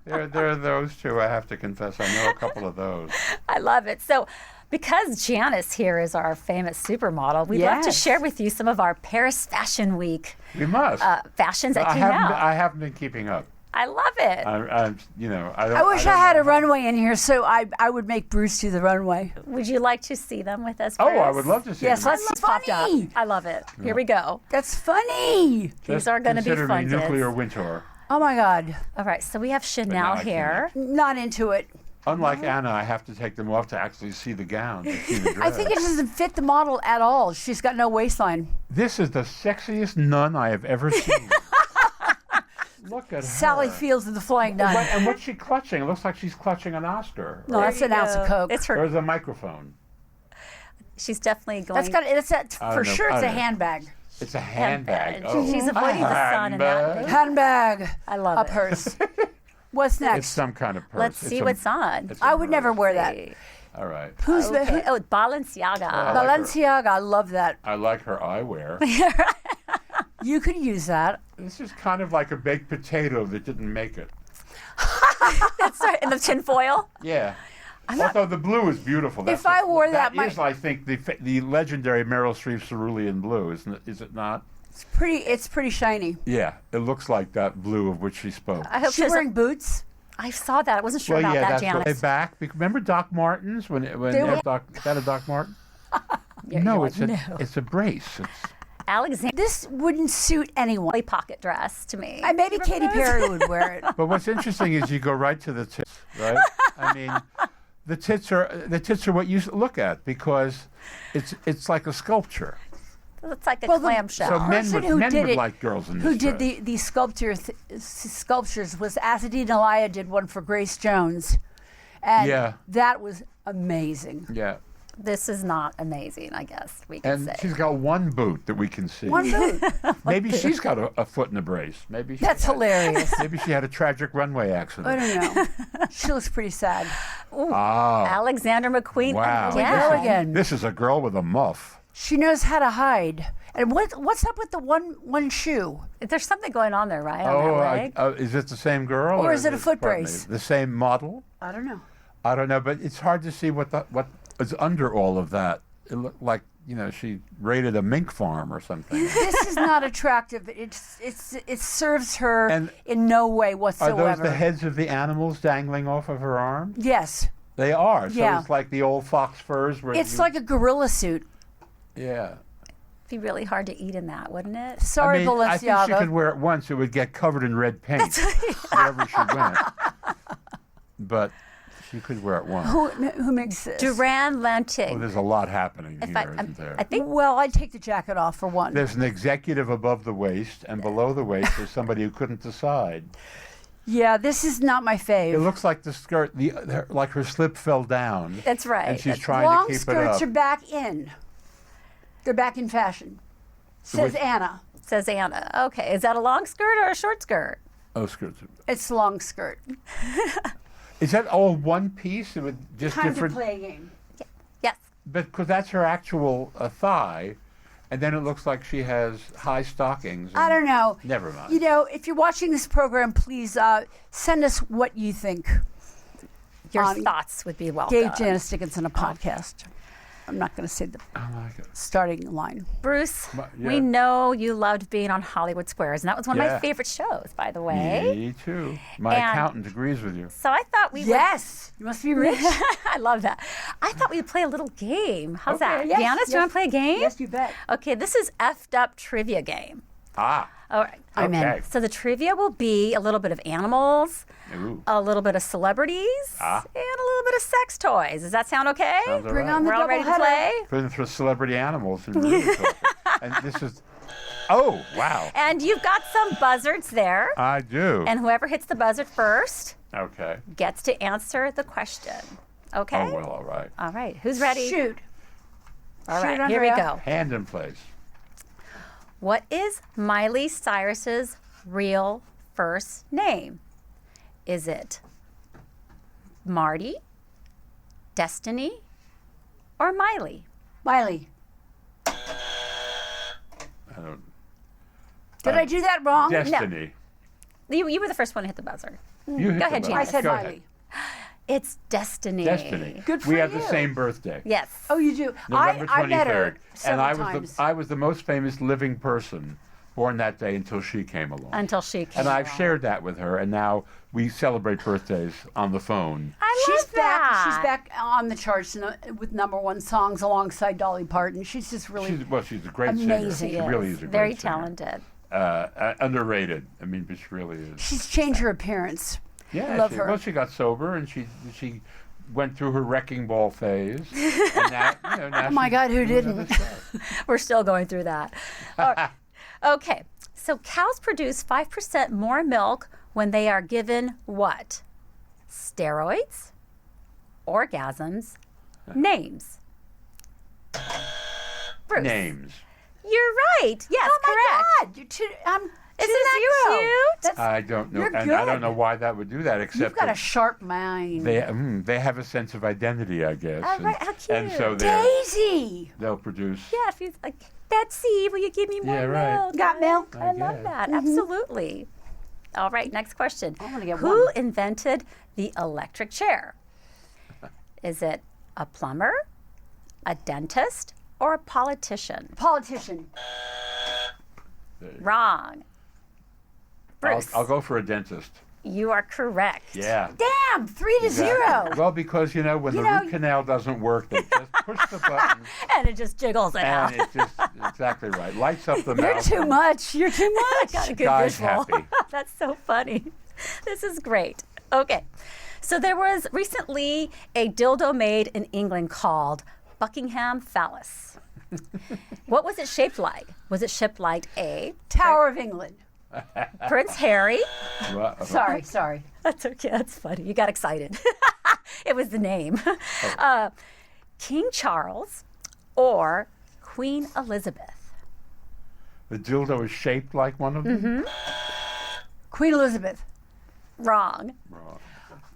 [SPEAKER 3] There are those two, I have to confess. I know a couple of those.
[SPEAKER 2] I love it. So, because Janice here is our famous supermodel, we'd love to
[SPEAKER 1] Yes.
[SPEAKER 2] share with you some of our Paris Fashion Week
[SPEAKER 3] We must.
[SPEAKER 2] fashions that
[SPEAKER 3] I
[SPEAKER 2] came out.
[SPEAKER 3] haven't been keeping up.
[SPEAKER 2] I love it.
[SPEAKER 1] I wish I had a runway in here, so I would make Bruce do the runway.
[SPEAKER 2] Would you like to see them with us,
[SPEAKER 3] Oh,
[SPEAKER 2] Bruce?
[SPEAKER 3] I would love to see
[SPEAKER 1] Yes,
[SPEAKER 3] them.
[SPEAKER 1] let's
[SPEAKER 2] Just popped up.
[SPEAKER 1] funny.
[SPEAKER 2] I love it. Here we go.
[SPEAKER 1] That's funny.
[SPEAKER 2] These are going to be
[SPEAKER 3] Consider
[SPEAKER 2] fun.
[SPEAKER 3] me
[SPEAKER 2] kids.
[SPEAKER 3] nuclear winter.
[SPEAKER 1] Oh my God.
[SPEAKER 2] All right, so we have
[SPEAKER 3] now
[SPEAKER 2] Chanel
[SPEAKER 3] I can't.
[SPEAKER 2] here.
[SPEAKER 1] Not into it.
[SPEAKER 3] Unlike Anna, I have to take them off to actually see the gown. To see the dress.
[SPEAKER 1] I think it doesn't fit the model at all. She's got no waistline.
[SPEAKER 3] This is the sexiest nun I have ever seen. Look at
[SPEAKER 1] Sally
[SPEAKER 3] her.
[SPEAKER 1] Fields of the Flying Nun.
[SPEAKER 3] And what's she clutching? It looks like she's clutching an Oscar.
[SPEAKER 1] No, that's an ounce of Coke.
[SPEAKER 2] It's
[SPEAKER 3] Or
[SPEAKER 2] her.
[SPEAKER 3] is a microphone.
[SPEAKER 2] She's definitely going.
[SPEAKER 3] I
[SPEAKER 1] for
[SPEAKER 3] don't know.
[SPEAKER 1] sure.
[SPEAKER 3] I
[SPEAKER 1] It's a
[SPEAKER 3] don't know.
[SPEAKER 1] handbag.
[SPEAKER 3] It's a handbag.
[SPEAKER 2] handbag.
[SPEAKER 3] Oh.
[SPEAKER 2] She's avoiding the sun in that.
[SPEAKER 3] Handbag.
[SPEAKER 1] Handbag.
[SPEAKER 2] I love
[SPEAKER 1] A
[SPEAKER 2] it.
[SPEAKER 1] purse. What's
[SPEAKER 3] It's
[SPEAKER 1] next?
[SPEAKER 3] some kind of purse.
[SPEAKER 2] Let's
[SPEAKER 3] It's
[SPEAKER 2] see
[SPEAKER 3] a-
[SPEAKER 2] what's on.
[SPEAKER 3] it's a
[SPEAKER 1] I would never
[SPEAKER 3] purse.
[SPEAKER 1] wear that.
[SPEAKER 2] See.
[SPEAKER 3] All right.
[SPEAKER 1] Who's the
[SPEAKER 2] Okay. Oh, Balenciaga.
[SPEAKER 3] I like her.
[SPEAKER 1] Balenciaga? I love that.
[SPEAKER 3] I like her eyewear.
[SPEAKER 1] You could use that.
[SPEAKER 3] This is kind of like a baked potato that didn't make it.
[SPEAKER 2] That's right. In the tinfoil.
[SPEAKER 3] Yeah. Although the blue is beautiful. That's
[SPEAKER 1] If I wore that,
[SPEAKER 3] is, I think, the legendary Meryl Streep cerulean blue, isn't it? Is it not?
[SPEAKER 1] It's pretty shiny.
[SPEAKER 3] Yeah, it looks like that blue of which she spoke.
[SPEAKER 2] I hope
[SPEAKER 1] She's
[SPEAKER 2] she's
[SPEAKER 1] wearing boots.
[SPEAKER 2] I saw that. I wasn't sure about
[SPEAKER 3] yeah,
[SPEAKER 2] that,
[SPEAKER 3] that's
[SPEAKER 2] Janice.
[SPEAKER 3] way back. Remember Doc Martens when
[SPEAKER 1] They were-
[SPEAKER 3] is that a Doc Marten?
[SPEAKER 2] You're
[SPEAKER 3] No,
[SPEAKER 2] like,
[SPEAKER 3] it's a brace. It's,
[SPEAKER 2] Alexander
[SPEAKER 1] This wouldn't suit anyone.
[SPEAKER 2] pocket dress to me.
[SPEAKER 1] Maybe
[SPEAKER 2] Remember
[SPEAKER 1] Katy
[SPEAKER 2] those?
[SPEAKER 1] Perry would wear it.
[SPEAKER 3] but what's interesting is you go right to the tits, right? I mean, the tits are what you look at because it's like a sculpture.
[SPEAKER 2] It's like a
[SPEAKER 1] Well, the-
[SPEAKER 2] clamshell.
[SPEAKER 3] So men
[SPEAKER 1] person
[SPEAKER 3] would,
[SPEAKER 1] who
[SPEAKER 3] men
[SPEAKER 1] did
[SPEAKER 3] would
[SPEAKER 1] it-
[SPEAKER 3] like girls in
[SPEAKER 1] Who
[SPEAKER 3] this
[SPEAKER 1] did
[SPEAKER 3] dress.
[SPEAKER 1] the sculptures was Azzedine Elia did one for Grace Jones. And
[SPEAKER 3] Yeah.
[SPEAKER 1] that was amazing.
[SPEAKER 3] Yeah.
[SPEAKER 2] This is not amazing, I guess we can
[SPEAKER 3] And
[SPEAKER 2] say.
[SPEAKER 3] she's got one boot that we can see.
[SPEAKER 1] One boot.
[SPEAKER 3] Maybe she's got a foot in a brace. Maybe she
[SPEAKER 1] That's
[SPEAKER 3] had-
[SPEAKER 1] hilarious.
[SPEAKER 3] Maybe she had a tragic runway
[SPEAKER 1] I
[SPEAKER 3] accident.
[SPEAKER 1] don't know. She looks pretty sad.
[SPEAKER 3] Oh,
[SPEAKER 2] Alexander McQueen.
[SPEAKER 3] wow.
[SPEAKER 1] Go again.
[SPEAKER 3] This is a girl with a muff.
[SPEAKER 1] She knows how to hide. And what's up with the one shoe?
[SPEAKER 2] There's something going on there, right? On that leg?
[SPEAKER 3] Is it the same girl?
[SPEAKER 1] Or is it a foot
[SPEAKER 3] pardon me,
[SPEAKER 1] brace?
[SPEAKER 3] The same model?
[SPEAKER 1] I don't know.
[SPEAKER 3] I don't know, but it's hard to see what is under all of that. It looked like, she raided a mink farm or something.
[SPEAKER 1] This is not attractive. It serves her
[SPEAKER 3] And
[SPEAKER 1] in no way
[SPEAKER 3] Are
[SPEAKER 1] whatsoever.
[SPEAKER 3] those the heads of the animals dangling off of her arm?
[SPEAKER 1] Yes.
[SPEAKER 3] They are. So
[SPEAKER 1] Yeah.
[SPEAKER 3] it's like the old fox furs where
[SPEAKER 1] It's like a gorilla suit.
[SPEAKER 3] Yeah.
[SPEAKER 2] It'd be really hard to eat in that, wouldn't it?
[SPEAKER 1] Sorry,
[SPEAKER 3] I think she could
[SPEAKER 1] Balenciaga.
[SPEAKER 3] wear it once. It would get covered in red paint wherever she went. But she could wear it once.
[SPEAKER 1] Who makes this?
[SPEAKER 2] Duran Lantig.
[SPEAKER 3] Well, there's a lot happening
[SPEAKER 2] If
[SPEAKER 3] here, isn't there?
[SPEAKER 2] I think
[SPEAKER 1] Well, I'd take the jacket off for one.
[SPEAKER 3] There's an executive above the waist, and below the waist there's somebody who couldn't decide.
[SPEAKER 1] Yeah, this is not my
[SPEAKER 3] It
[SPEAKER 1] fave.
[SPEAKER 3] looks like the skirt, like her slip fell down.
[SPEAKER 2] that's right.
[SPEAKER 3] And she's
[SPEAKER 2] That's-
[SPEAKER 3] trying
[SPEAKER 1] Long
[SPEAKER 3] to keep it
[SPEAKER 1] skirts
[SPEAKER 3] up.
[SPEAKER 1] are back in. They're back in fashion. Says
[SPEAKER 3] Which-
[SPEAKER 1] Anna.
[SPEAKER 2] says Anna. Okay, is that a long skirt or a short skirt?
[SPEAKER 3] Oh, skirts.
[SPEAKER 1] It's long skirt.
[SPEAKER 3] Is that all one piece? It would just
[SPEAKER 1] Time
[SPEAKER 3] different.
[SPEAKER 1] to play a game.
[SPEAKER 2] Yes.
[SPEAKER 3] But because that's her actual thigh, and then it looks like she has high stockings.
[SPEAKER 1] I don't know.
[SPEAKER 3] Never mind.
[SPEAKER 1] If you're watching this program, please send us what you think.
[SPEAKER 2] Your
[SPEAKER 1] On
[SPEAKER 2] thoughts would be welcome.
[SPEAKER 1] Gave Janice Dickinson a podcast. I'm not going to say the
[SPEAKER 3] I like it.
[SPEAKER 1] starting line.
[SPEAKER 2] Bruce,
[SPEAKER 3] Yeah.
[SPEAKER 2] we know you loved being on Hollywood Squares, and that was one of my
[SPEAKER 3] Yeah.
[SPEAKER 2] favorite shows, by the way.
[SPEAKER 3] Me too. My
[SPEAKER 2] And-
[SPEAKER 3] accountant agrees with you.
[SPEAKER 2] So I thought we
[SPEAKER 1] Yes, you must be
[SPEAKER 2] would.
[SPEAKER 1] rich.
[SPEAKER 2] I love that. I thought we'd play a little game. How's that?
[SPEAKER 1] Yes,
[SPEAKER 2] Janice, do you
[SPEAKER 1] yes.
[SPEAKER 2] want to play a game?
[SPEAKER 1] Yes, you bet.
[SPEAKER 2] Okay, this is effed up trivia game.
[SPEAKER 3] Ah.
[SPEAKER 2] All right.
[SPEAKER 1] I'm in.
[SPEAKER 3] Okay.
[SPEAKER 2] So the trivia will be a little bit of animals,
[SPEAKER 3] Ooh.
[SPEAKER 2] a little bit of celebrities,
[SPEAKER 3] Ah.
[SPEAKER 2] and a little bit of sex toys. Does that sound okay?
[SPEAKER 3] Sounds all
[SPEAKER 1] Bring
[SPEAKER 3] right.
[SPEAKER 1] on the
[SPEAKER 2] We're all ready to
[SPEAKER 1] doubleheader.
[SPEAKER 2] play?
[SPEAKER 3] Put in for celebrity animals. And, and this is Oh, wow.
[SPEAKER 2] And you've got some buzzards there.
[SPEAKER 3] I do.
[SPEAKER 2] And whoever hits the buzzard first
[SPEAKER 3] Okay.
[SPEAKER 2] gets to answer the question. Okay?
[SPEAKER 3] Oh, well, all right.
[SPEAKER 2] All right. Who's ready?
[SPEAKER 1] Shoot.
[SPEAKER 2] All
[SPEAKER 1] Shoot,
[SPEAKER 2] right, here we
[SPEAKER 1] Andrea.
[SPEAKER 2] go.
[SPEAKER 3] Hand in place.
[SPEAKER 2] What is Miley Cyrus's real first name? Is it Marty, Destiny, or Miley?
[SPEAKER 1] Miley.
[SPEAKER 3] I don't.
[SPEAKER 1] Did I do that wrong?
[SPEAKER 3] Destiny.
[SPEAKER 2] You were the first one to hit the buzzer.
[SPEAKER 3] You hit
[SPEAKER 2] Go ahead,
[SPEAKER 3] the
[SPEAKER 2] Gina.
[SPEAKER 1] I
[SPEAKER 3] button.
[SPEAKER 1] said
[SPEAKER 3] Go
[SPEAKER 1] Miley.
[SPEAKER 3] ahead.
[SPEAKER 2] It's Destiny.
[SPEAKER 3] Destiny.
[SPEAKER 1] Good for
[SPEAKER 3] We have
[SPEAKER 1] you.
[SPEAKER 3] the same birthday.
[SPEAKER 2] Yes.
[SPEAKER 1] Oh, you do?
[SPEAKER 3] November 23rd.
[SPEAKER 1] I met her several
[SPEAKER 3] and
[SPEAKER 1] times.
[SPEAKER 3] I was the most famous living person born that day until she came along.
[SPEAKER 2] Until she came.
[SPEAKER 3] And I've
[SPEAKER 2] along.
[SPEAKER 3] shared that with her, and now we celebrate birthdays on the phone.
[SPEAKER 2] I
[SPEAKER 1] She's
[SPEAKER 2] love
[SPEAKER 1] back.
[SPEAKER 2] that.
[SPEAKER 1] She's back on the charts with #1 songs alongside Dolly Parton. She's just really
[SPEAKER 3] She's a great
[SPEAKER 1] amazing.
[SPEAKER 3] singer.
[SPEAKER 2] She
[SPEAKER 3] She really is a great
[SPEAKER 2] very
[SPEAKER 3] singer.
[SPEAKER 2] talented.
[SPEAKER 3] Underrated. I mean, but she really is.
[SPEAKER 1] she's changed her appearance.
[SPEAKER 3] Yeah,
[SPEAKER 1] love her.
[SPEAKER 3] Well, she got sober, and she went through her wrecking ball phase. And now, now
[SPEAKER 1] Oh my
[SPEAKER 3] she's
[SPEAKER 1] God, who
[SPEAKER 3] doing other
[SPEAKER 1] didn't?
[SPEAKER 3] stuff.
[SPEAKER 2] We're still going through that. All right. Okay. So cows produce 5% more milk when they are given what? Steroids, orgasms, names. Bruce.
[SPEAKER 3] Names.
[SPEAKER 2] You're right. Yes,
[SPEAKER 1] Oh
[SPEAKER 2] correct.
[SPEAKER 1] my God! You're two,
[SPEAKER 2] Isn't that
[SPEAKER 1] zero.
[SPEAKER 2] cute?
[SPEAKER 1] That's,
[SPEAKER 3] I don't know,
[SPEAKER 1] You're
[SPEAKER 3] and I don't
[SPEAKER 1] good.
[SPEAKER 3] know why that would do that, except
[SPEAKER 1] you've got a
[SPEAKER 3] that
[SPEAKER 1] sharp mind.
[SPEAKER 3] they have a sense of identity, I guess.
[SPEAKER 2] Oh, right, how
[SPEAKER 3] And so
[SPEAKER 2] cute.
[SPEAKER 1] Daisy.
[SPEAKER 3] they'll produce.
[SPEAKER 2] Yeah, if he's like, Betsy, will you give me more
[SPEAKER 3] Yeah, right.
[SPEAKER 2] milk?
[SPEAKER 1] Got milk?
[SPEAKER 2] I love
[SPEAKER 3] guess.
[SPEAKER 2] that. Absolutely. All right, next question.
[SPEAKER 1] I'm gonna get
[SPEAKER 2] Who
[SPEAKER 1] one.
[SPEAKER 2] invented the electric chair? Is it a plumber, a dentist, or a politician?
[SPEAKER 1] Politician.
[SPEAKER 2] Wrong. Bruce,
[SPEAKER 3] I'll go for a dentist.
[SPEAKER 2] you are correct.
[SPEAKER 3] Yeah.
[SPEAKER 1] Damn, 3-0.
[SPEAKER 3] Well, because when the root canal doesn't work, they just push the button,
[SPEAKER 2] And it just jiggles it out.
[SPEAKER 3] and it just exactly right. Lights up the
[SPEAKER 1] You're
[SPEAKER 3] mouth.
[SPEAKER 1] too much. You're too
[SPEAKER 2] I
[SPEAKER 1] much.
[SPEAKER 2] got a good
[SPEAKER 3] Guy's
[SPEAKER 2] visual.
[SPEAKER 3] happy.
[SPEAKER 2] That's so funny. This is great. Okay. So there was recently a dildo made in England called Buckingham Phallus. What was it shaped like? Was it shaped like A,
[SPEAKER 1] Tower of England.
[SPEAKER 2] Prince Harry?
[SPEAKER 3] Well,
[SPEAKER 1] Sorry.
[SPEAKER 2] That's okay. That's funny. You got excited. It was the name. King Charles or Queen Elizabeth?
[SPEAKER 3] the dildo is shaped like one of them.
[SPEAKER 1] Queen Elizabeth.
[SPEAKER 2] Wrong.
[SPEAKER 3] Wrong.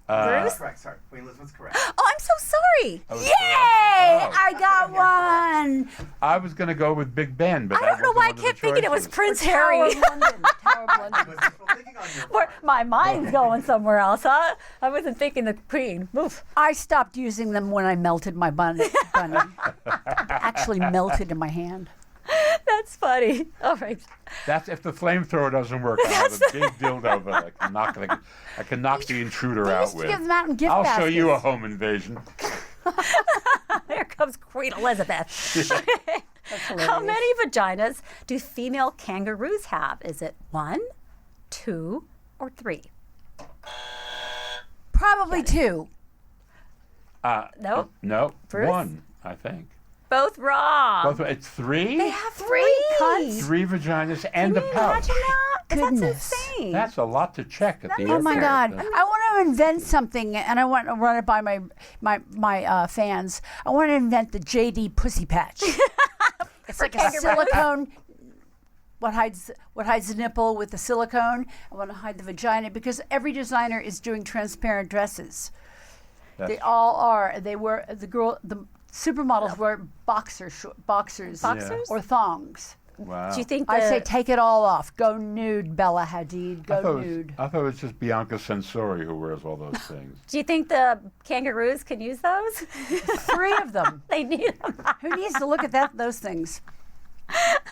[SPEAKER 2] Bruce?
[SPEAKER 4] Correct, sorry. Queen Elizabeth's correct.
[SPEAKER 2] Oh, I'm so sorry.
[SPEAKER 3] I was
[SPEAKER 1] Yay!
[SPEAKER 3] correct. Oh.
[SPEAKER 1] I got one.
[SPEAKER 3] I was going to go with Big Ben, but
[SPEAKER 2] I don't know why I kept thinking it was Prince Harry.
[SPEAKER 1] Tower of London. Tower of London.
[SPEAKER 4] Was wishful thinking on your
[SPEAKER 2] Or
[SPEAKER 4] part.
[SPEAKER 2] my mind's going somewhere else, huh? I wasn't thinking the Queen. Move.
[SPEAKER 1] I stopped using them when I melted my bunny. Actually melted in my hand.
[SPEAKER 2] That's funny. All right.
[SPEAKER 3] That's if the flamethrower doesn't work. I have a big dildo that I can knock the intruder
[SPEAKER 1] They
[SPEAKER 3] out
[SPEAKER 1] used to
[SPEAKER 3] with.
[SPEAKER 1] give them out in gift
[SPEAKER 3] I'll
[SPEAKER 1] baskets.
[SPEAKER 3] show you a home invasion.
[SPEAKER 2] Here comes Queen Elizabeth. How
[SPEAKER 1] hilarious.
[SPEAKER 2] many vaginas do female kangaroos have? Is it 1, 2, or 3?
[SPEAKER 1] Probably 2.
[SPEAKER 2] Nope.
[SPEAKER 3] No,
[SPEAKER 2] Bruce?
[SPEAKER 3] 1, I think.
[SPEAKER 2] Both wrong.
[SPEAKER 3] Both, it's 3?
[SPEAKER 2] They have 3.
[SPEAKER 1] cunts.
[SPEAKER 3] 3 vaginas and
[SPEAKER 2] Can
[SPEAKER 3] a
[SPEAKER 2] you
[SPEAKER 3] pouch.
[SPEAKER 2] imagine that?
[SPEAKER 1] Goodness.
[SPEAKER 2] That's insane.
[SPEAKER 3] That's a lot to check at the
[SPEAKER 1] Oh my
[SPEAKER 3] airport.
[SPEAKER 1] God! I want to invent something, and I want to run it by my fans. I want to invent the JD Pussy Patch. It's like a
[SPEAKER 2] kangaroos?
[SPEAKER 1] silicone. What hides the nipple with the silicone? I want to hide the vagina because every designer is doing transparent dresses. They all are. They wear the supermodels wear boxers
[SPEAKER 2] Boxers?
[SPEAKER 1] or thongs.
[SPEAKER 3] Wow.
[SPEAKER 2] Do you think
[SPEAKER 1] I
[SPEAKER 2] the-
[SPEAKER 1] say take it all off. Go nude, Bella Hadid. Go nude.
[SPEAKER 3] I thought it was just Bianca Censori who wears all those things.
[SPEAKER 2] Do you think the kangaroos can use those?
[SPEAKER 1] 3 of them.
[SPEAKER 2] They need them.
[SPEAKER 1] Who needs to look at those things?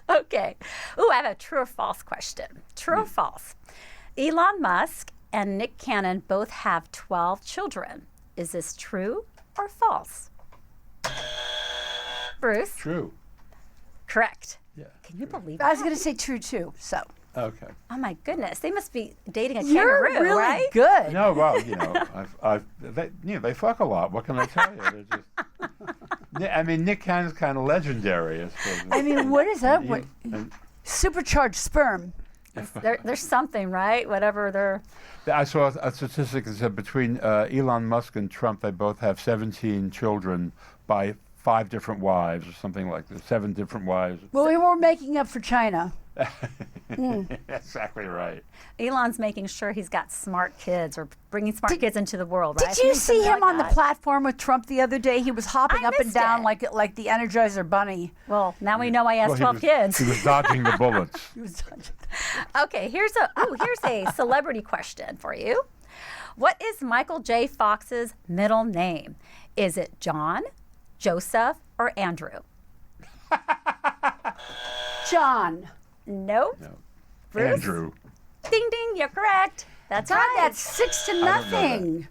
[SPEAKER 2] Okay. Ooh, I have a true or false question. True or false? Elon Musk and Nick Cannon both have 12 children. Is this true or false? Bruce?
[SPEAKER 3] True.
[SPEAKER 2] Correct.
[SPEAKER 3] Yeah.
[SPEAKER 2] Can you believe
[SPEAKER 1] I was
[SPEAKER 2] that?
[SPEAKER 1] going to say true too. So
[SPEAKER 3] Okay.
[SPEAKER 2] Oh my goodness. They must be dating a
[SPEAKER 1] you're
[SPEAKER 2] kangaroo,
[SPEAKER 1] really
[SPEAKER 2] right?
[SPEAKER 1] good.
[SPEAKER 3] No, well, they fuck a lot. What can I tell you? They're just. I mean, Nick Cannon's kind of legendary. I suppose.
[SPEAKER 1] I mean, what is that?
[SPEAKER 3] You-
[SPEAKER 1] What,
[SPEAKER 3] and
[SPEAKER 1] supercharged sperm.
[SPEAKER 2] There's something, right? Whatever they're.
[SPEAKER 3] I saw a statistic that said between Elon Musk and Trump, they both have 17 children by 5 different wives or something like that. 7 different wives.
[SPEAKER 1] Well, we were making up for China.
[SPEAKER 3] Exactly right.
[SPEAKER 2] Elon's making sure he's got smart kids or bringing smart kids into the world, right?
[SPEAKER 1] Did you see him
[SPEAKER 2] Something
[SPEAKER 1] on
[SPEAKER 2] like
[SPEAKER 1] the
[SPEAKER 2] that.
[SPEAKER 1] platform with Trump the other day? He was hopping
[SPEAKER 2] I
[SPEAKER 1] up and
[SPEAKER 2] missed
[SPEAKER 1] down
[SPEAKER 2] it.
[SPEAKER 1] like the Energizer Bunny.
[SPEAKER 2] Well, now we know why he has
[SPEAKER 3] Well,
[SPEAKER 2] 12 kids.
[SPEAKER 3] He was dodging the bullets.
[SPEAKER 1] He was
[SPEAKER 2] Okay, here's a celebrity question for you. What is Michael J. Fox's middle name? Is it John, Joseph, or Andrew?
[SPEAKER 1] John.
[SPEAKER 2] Nope.
[SPEAKER 3] No.
[SPEAKER 2] Bruce?
[SPEAKER 3] Andrew.
[SPEAKER 2] Ding ding, you're correct. That's
[SPEAKER 1] God,
[SPEAKER 2] right.
[SPEAKER 1] that's 6 to
[SPEAKER 3] don't know that.
[SPEAKER 1] nothing.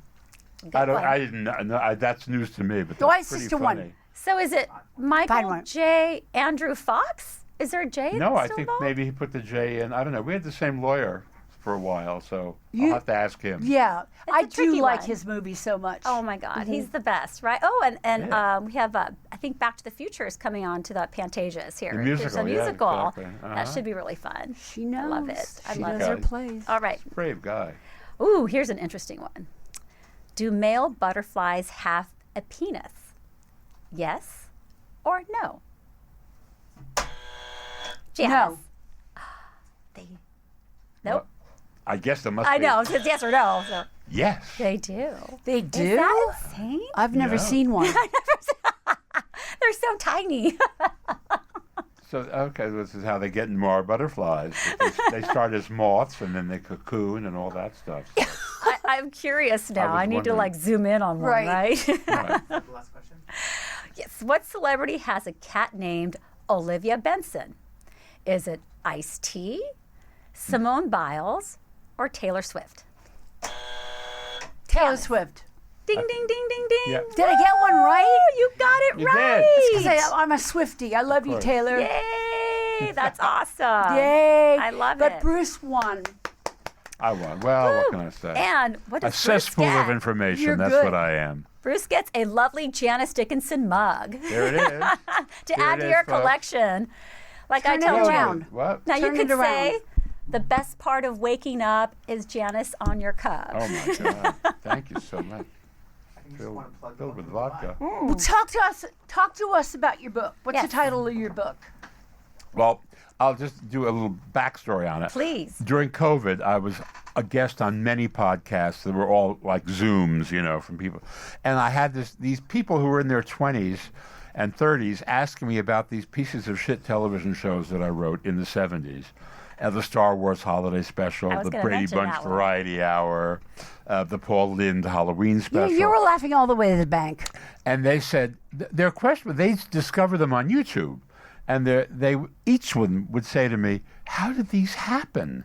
[SPEAKER 3] I didn't know. That's news to me, but
[SPEAKER 1] Why
[SPEAKER 3] that's pretty
[SPEAKER 1] 6 to 1?
[SPEAKER 3] funny.
[SPEAKER 2] So is it Michael
[SPEAKER 1] Fine.
[SPEAKER 2] J. Andrew Fox? Is there a J?
[SPEAKER 3] No,
[SPEAKER 2] that's
[SPEAKER 3] I
[SPEAKER 2] still
[SPEAKER 3] think
[SPEAKER 2] involved?
[SPEAKER 3] maybe he put the J in. I don't know. We had the same lawyer for a while, so
[SPEAKER 1] You-
[SPEAKER 3] I'll have to ask him.
[SPEAKER 1] Yeah, I
[SPEAKER 2] a
[SPEAKER 1] do
[SPEAKER 2] tricky
[SPEAKER 1] like
[SPEAKER 2] one.
[SPEAKER 1] his movies so much.
[SPEAKER 2] Oh my God, he's the best, right? Oh, and
[SPEAKER 3] Yeah.
[SPEAKER 2] we have I think Back to the Future is coming on to the Pantages here.
[SPEAKER 3] The
[SPEAKER 2] There's
[SPEAKER 3] musical,
[SPEAKER 2] a
[SPEAKER 3] yeah,
[SPEAKER 2] musical
[SPEAKER 3] exactly.
[SPEAKER 2] that
[SPEAKER 3] Uh-huh.
[SPEAKER 2] should be really fun.
[SPEAKER 1] She knows.
[SPEAKER 2] I love it. I
[SPEAKER 1] She
[SPEAKER 2] love
[SPEAKER 1] knows her
[SPEAKER 3] it.
[SPEAKER 1] plays.
[SPEAKER 2] All right.
[SPEAKER 3] Brave guy.
[SPEAKER 2] Ooh, here's an interesting one. Do male butterflies have a penis? Yes or no? Janice.
[SPEAKER 1] No.
[SPEAKER 2] They. Nope.
[SPEAKER 3] I guess there must
[SPEAKER 2] I
[SPEAKER 3] be.
[SPEAKER 2] know. It's yes or no. So
[SPEAKER 3] Yes.
[SPEAKER 2] they do.
[SPEAKER 1] They do?
[SPEAKER 2] Is that insane?
[SPEAKER 1] I've never
[SPEAKER 3] No.
[SPEAKER 1] seen one.
[SPEAKER 2] They're so tiny.
[SPEAKER 3] So, okay, this is how they get more butterflies. They start as moths, and then they cocoon and all that stuff.
[SPEAKER 2] I'm curious now.
[SPEAKER 3] was
[SPEAKER 2] I need to
[SPEAKER 3] wondering.
[SPEAKER 2] zoom in on one,
[SPEAKER 1] Right.
[SPEAKER 2] right?
[SPEAKER 3] Right.
[SPEAKER 4] The last question.
[SPEAKER 2] Yes. What celebrity has a cat named Olivia Benson? Is it Ice-T, Simone Biles, or Taylor Swift?
[SPEAKER 1] Taylor Swift.
[SPEAKER 2] Ding, ding, ding, ding, ding.
[SPEAKER 3] Yeah.
[SPEAKER 1] Did I get one right?
[SPEAKER 2] Oh, you got it
[SPEAKER 3] You
[SPEAKER 2] right.
[SPEAKER 3] did.
[SPEAKER 1] Because I'm a Swiftie. I love you,
[SPEAKER 3] course.
[SPEAKER 1] Taylor.
[SPEAKER 2] Yay. That's awesome.
[SPEAKER 1] Yay.
[SPEAKER 2] I love
[SPEAKER 1] but
[SPEAKER 2] it.
[SPEAKER 1] Bruce won.
[SPEAKER 3] I won. Well, what can I say?
[SPEAKER 2] And what
[SPEAKER 3] A
[SPEAKER 2] does Bruce
[SPEAKER 3] cesspool
[SPEAKER 2] get?
[SPEAKER 3] of information.
[SPEAKER 1] You're
[SPEAKER 3] That's
[SPEAKER 1] good.
[SPEAKER 3] what I am.
[SPEAKER 2] Bruce gets a lovely Janice Dickinson mug
[SPEAKER 3] There it is.
[SPEAKER 2] to
[SPEAKER 3] Here
[SPEAKER 2] add
[SPEAKER 3] it
[SPEAKER 2] to
[SPEAKER 3] is,
[SPEAKER 2] your
[SPEAKER 3] folks.
[SPEAKER 2] collection. Like
[SPEAKER 1] Turn
[SPEAKER 2] I
[SPEAKER 1] it
[SPEAKER 2] told you.
[SPEAKER 1] around.
[SPEAKER 3] What?
[SPEAKER 2] Now
[SPEAKER 1] Turn
[SPEAKER 2] you could
[SPEAKER 1] it around.
[SPEAKER 2] say the best part of waking up is Janice on your cup.
[SPEAKER 3] Oh my God! Thank you so much.
[SPEAKER 4] I think you just
[SPEAKER 3] Filled,
[SPEAKER 4] want to plug
[SPEAKER 3] filled with
[SPEAKER 4] the one
[SPEAKER 3] vodka.
[SPEAKER 1] Well, talk to us about your book. What's
[SPEAKER 2] Yes.
[SPEAKER 1] the title of your book?
[SPEAKER 3] Well, I'll just do a little backstory on it.
[SPEAKER 2] Please.
[SPEAKER 3] During COVID, I was a guest on many podcasts that were all like Zooms, you know, from people. And I had these people who were in their 20s and 30s asking me about these pieces of shit television shows that I wrote in the 70s. The Star Wars Holiday Special,
[SPEAKER 2] I was
[SPEAKER 3] the
[SPEAKER 2] gonna
[SPEAKER 3] Brady
[SPEAKER 2] mention
[SPEAKER 3] Bunch
[SPEAKER 2] that one.
[SPEAKER 3] Variety Hour, the Paul Lynde Halloween Special.
[SPEAKER 1] You were laughing all the way to the bank.
[SPEAKER 3] And they said their question. They discover them on YouTube, and they each one would say to me, "How did these happen?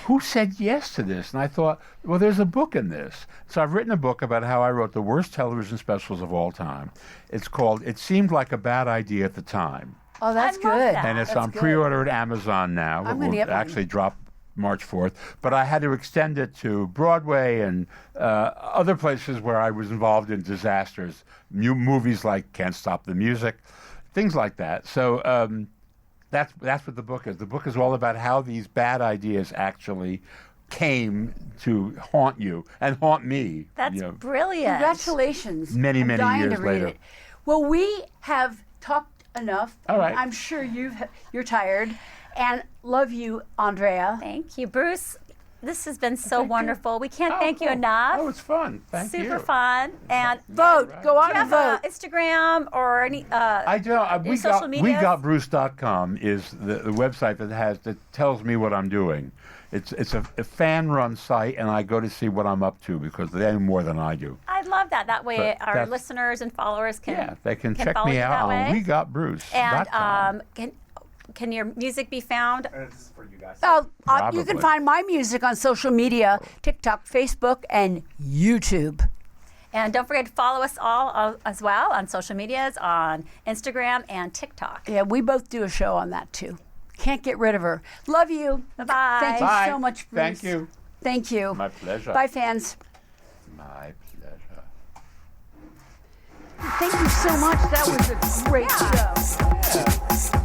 [SPEAKER 3] Who said yes to this?" And I thought, well, there's a book in this. So I've written a book about how I wrote the worst television specials of all time. It's called "It Seemed Like a Bad Idea at the Time,"
[SPEAKER 1] Oh, that's
[SPEAKER 2] I love
[SPEAKER 1] good.
[SPEAKER 2] that.
[SPEAKER 3] and it's
[SPEAKER 1] That's
[SPEAKER 3] on
[SPEAKER 1] good.
[SPEAKER 3] pre-order at Amazon now.
[SPEAKER 1] I'm
[SPEAKER 3] It
[SPEAKER 1] gonna
[SPEAKER 3] will
[SPEAKER 1] get one.
[SPEAKER 3] actually drop March 4th, but I had to extend it to Broadway and other places where I was involved in disasters, movies like Can't Stop the Music, things like that. So that's what the book is. The book is all about how these bad ideas actually came to haunt you and haunt me.
[SPEAKER 2] That's
[SPEAKER 3] you know.
[SPEAKER 2] brilliant.
[SPEAKER 1] Congratulations.
[SPEAKER 3] Many,
[SPEAKER 1] I'm
[SPEAKER 3] many
[SPEAKER 1] dying
[SPEAKER 3] years
[SPEAKER 1] to read
[SPEAKER 3] later.
[SPEAKER 1] It. Well, we have talked enough.
[SPEAKER 3] All right.
[SPEAKER 1] I'm sure you're tired. And love you, Andrea.
[SPEAKER 2] Thank you, Bruce. This has been so
[SPEAKER 3] Thank you.
[SPEAKER 2] wonderful. We can't
[SPEAKER 3] Oh,
[SPEAKER 2] thank you
[SPEAKER 3] cool.
[SPEAKER 2] enough.
[SPEAKER 3] Oh, it's fun. Thank you.
[SPEAKER 2] Super fun. And
[SPEAKER 1] Vote.
[SPEAKER 3] Right.
[SPEAKER 1] Go out
[SPEAKER 2] do you
[SPEAKER 1] and
[SPEAKER 2] have
[SPEAKER 1] vote.
[SPEAKER 2] Instagram or any?
[SPEAKER 3] I don't.
[SPEAKER 2] Any social medias?
[SPEAKER 3] WeGotBruce.com is the website that tells me what I'm doing. It's a fan-run site, and I go to see what I'm up to because they know more than I do.
[SPEAKER 2] I love that. That way,
[SPEAKER 3] But
[SPEAKER 2] our
[SPEAKER 3] that's-
[SPEAKER 2] listeners and followers can.
[SPEAKER 3] Yeah, they can check
[SPEAKER 2] follow
[SPEAKER 3] me
[SPEAKER 2] you that
[SPEAKER 3] out on
[SPEAKER 2] way.
[SPEAKER 3] WeGotBruce.com.
[SPEAKER 2] And can your music be found?
[SPEAKER 4] This is for you guys.
[SPEAKER 1] Oh, you can
[SPEAKER 3] Probably.
[SPEAKER 1] find my music on social media, TikTok, Facebook, and YouTube.
[SPEAKER 2] And don't forget to follow us all as well on social medias, on Instagram and TikTok.
[SPEAKER 1] Yeah, we both do a show on that too. Can't get rid of her. Love you.
[SPEAKER 2] Bye-bye.
[SPEAKER 1] Thank you
[SPEAKER 3] Bye.
[SPEAKER 1] so much, Bruce.
[SPEAKER 3] Thank you.
[SPEAKER 1] Thank you.
[SPEAKER 3] My pleasure.
[SPEAKER 1] Bye, fans.
[SPEAKER 3] My pleasure.
[SPEAKER 1] Thank you so much. That was a great show.
[SPEAKER 3] Yeah.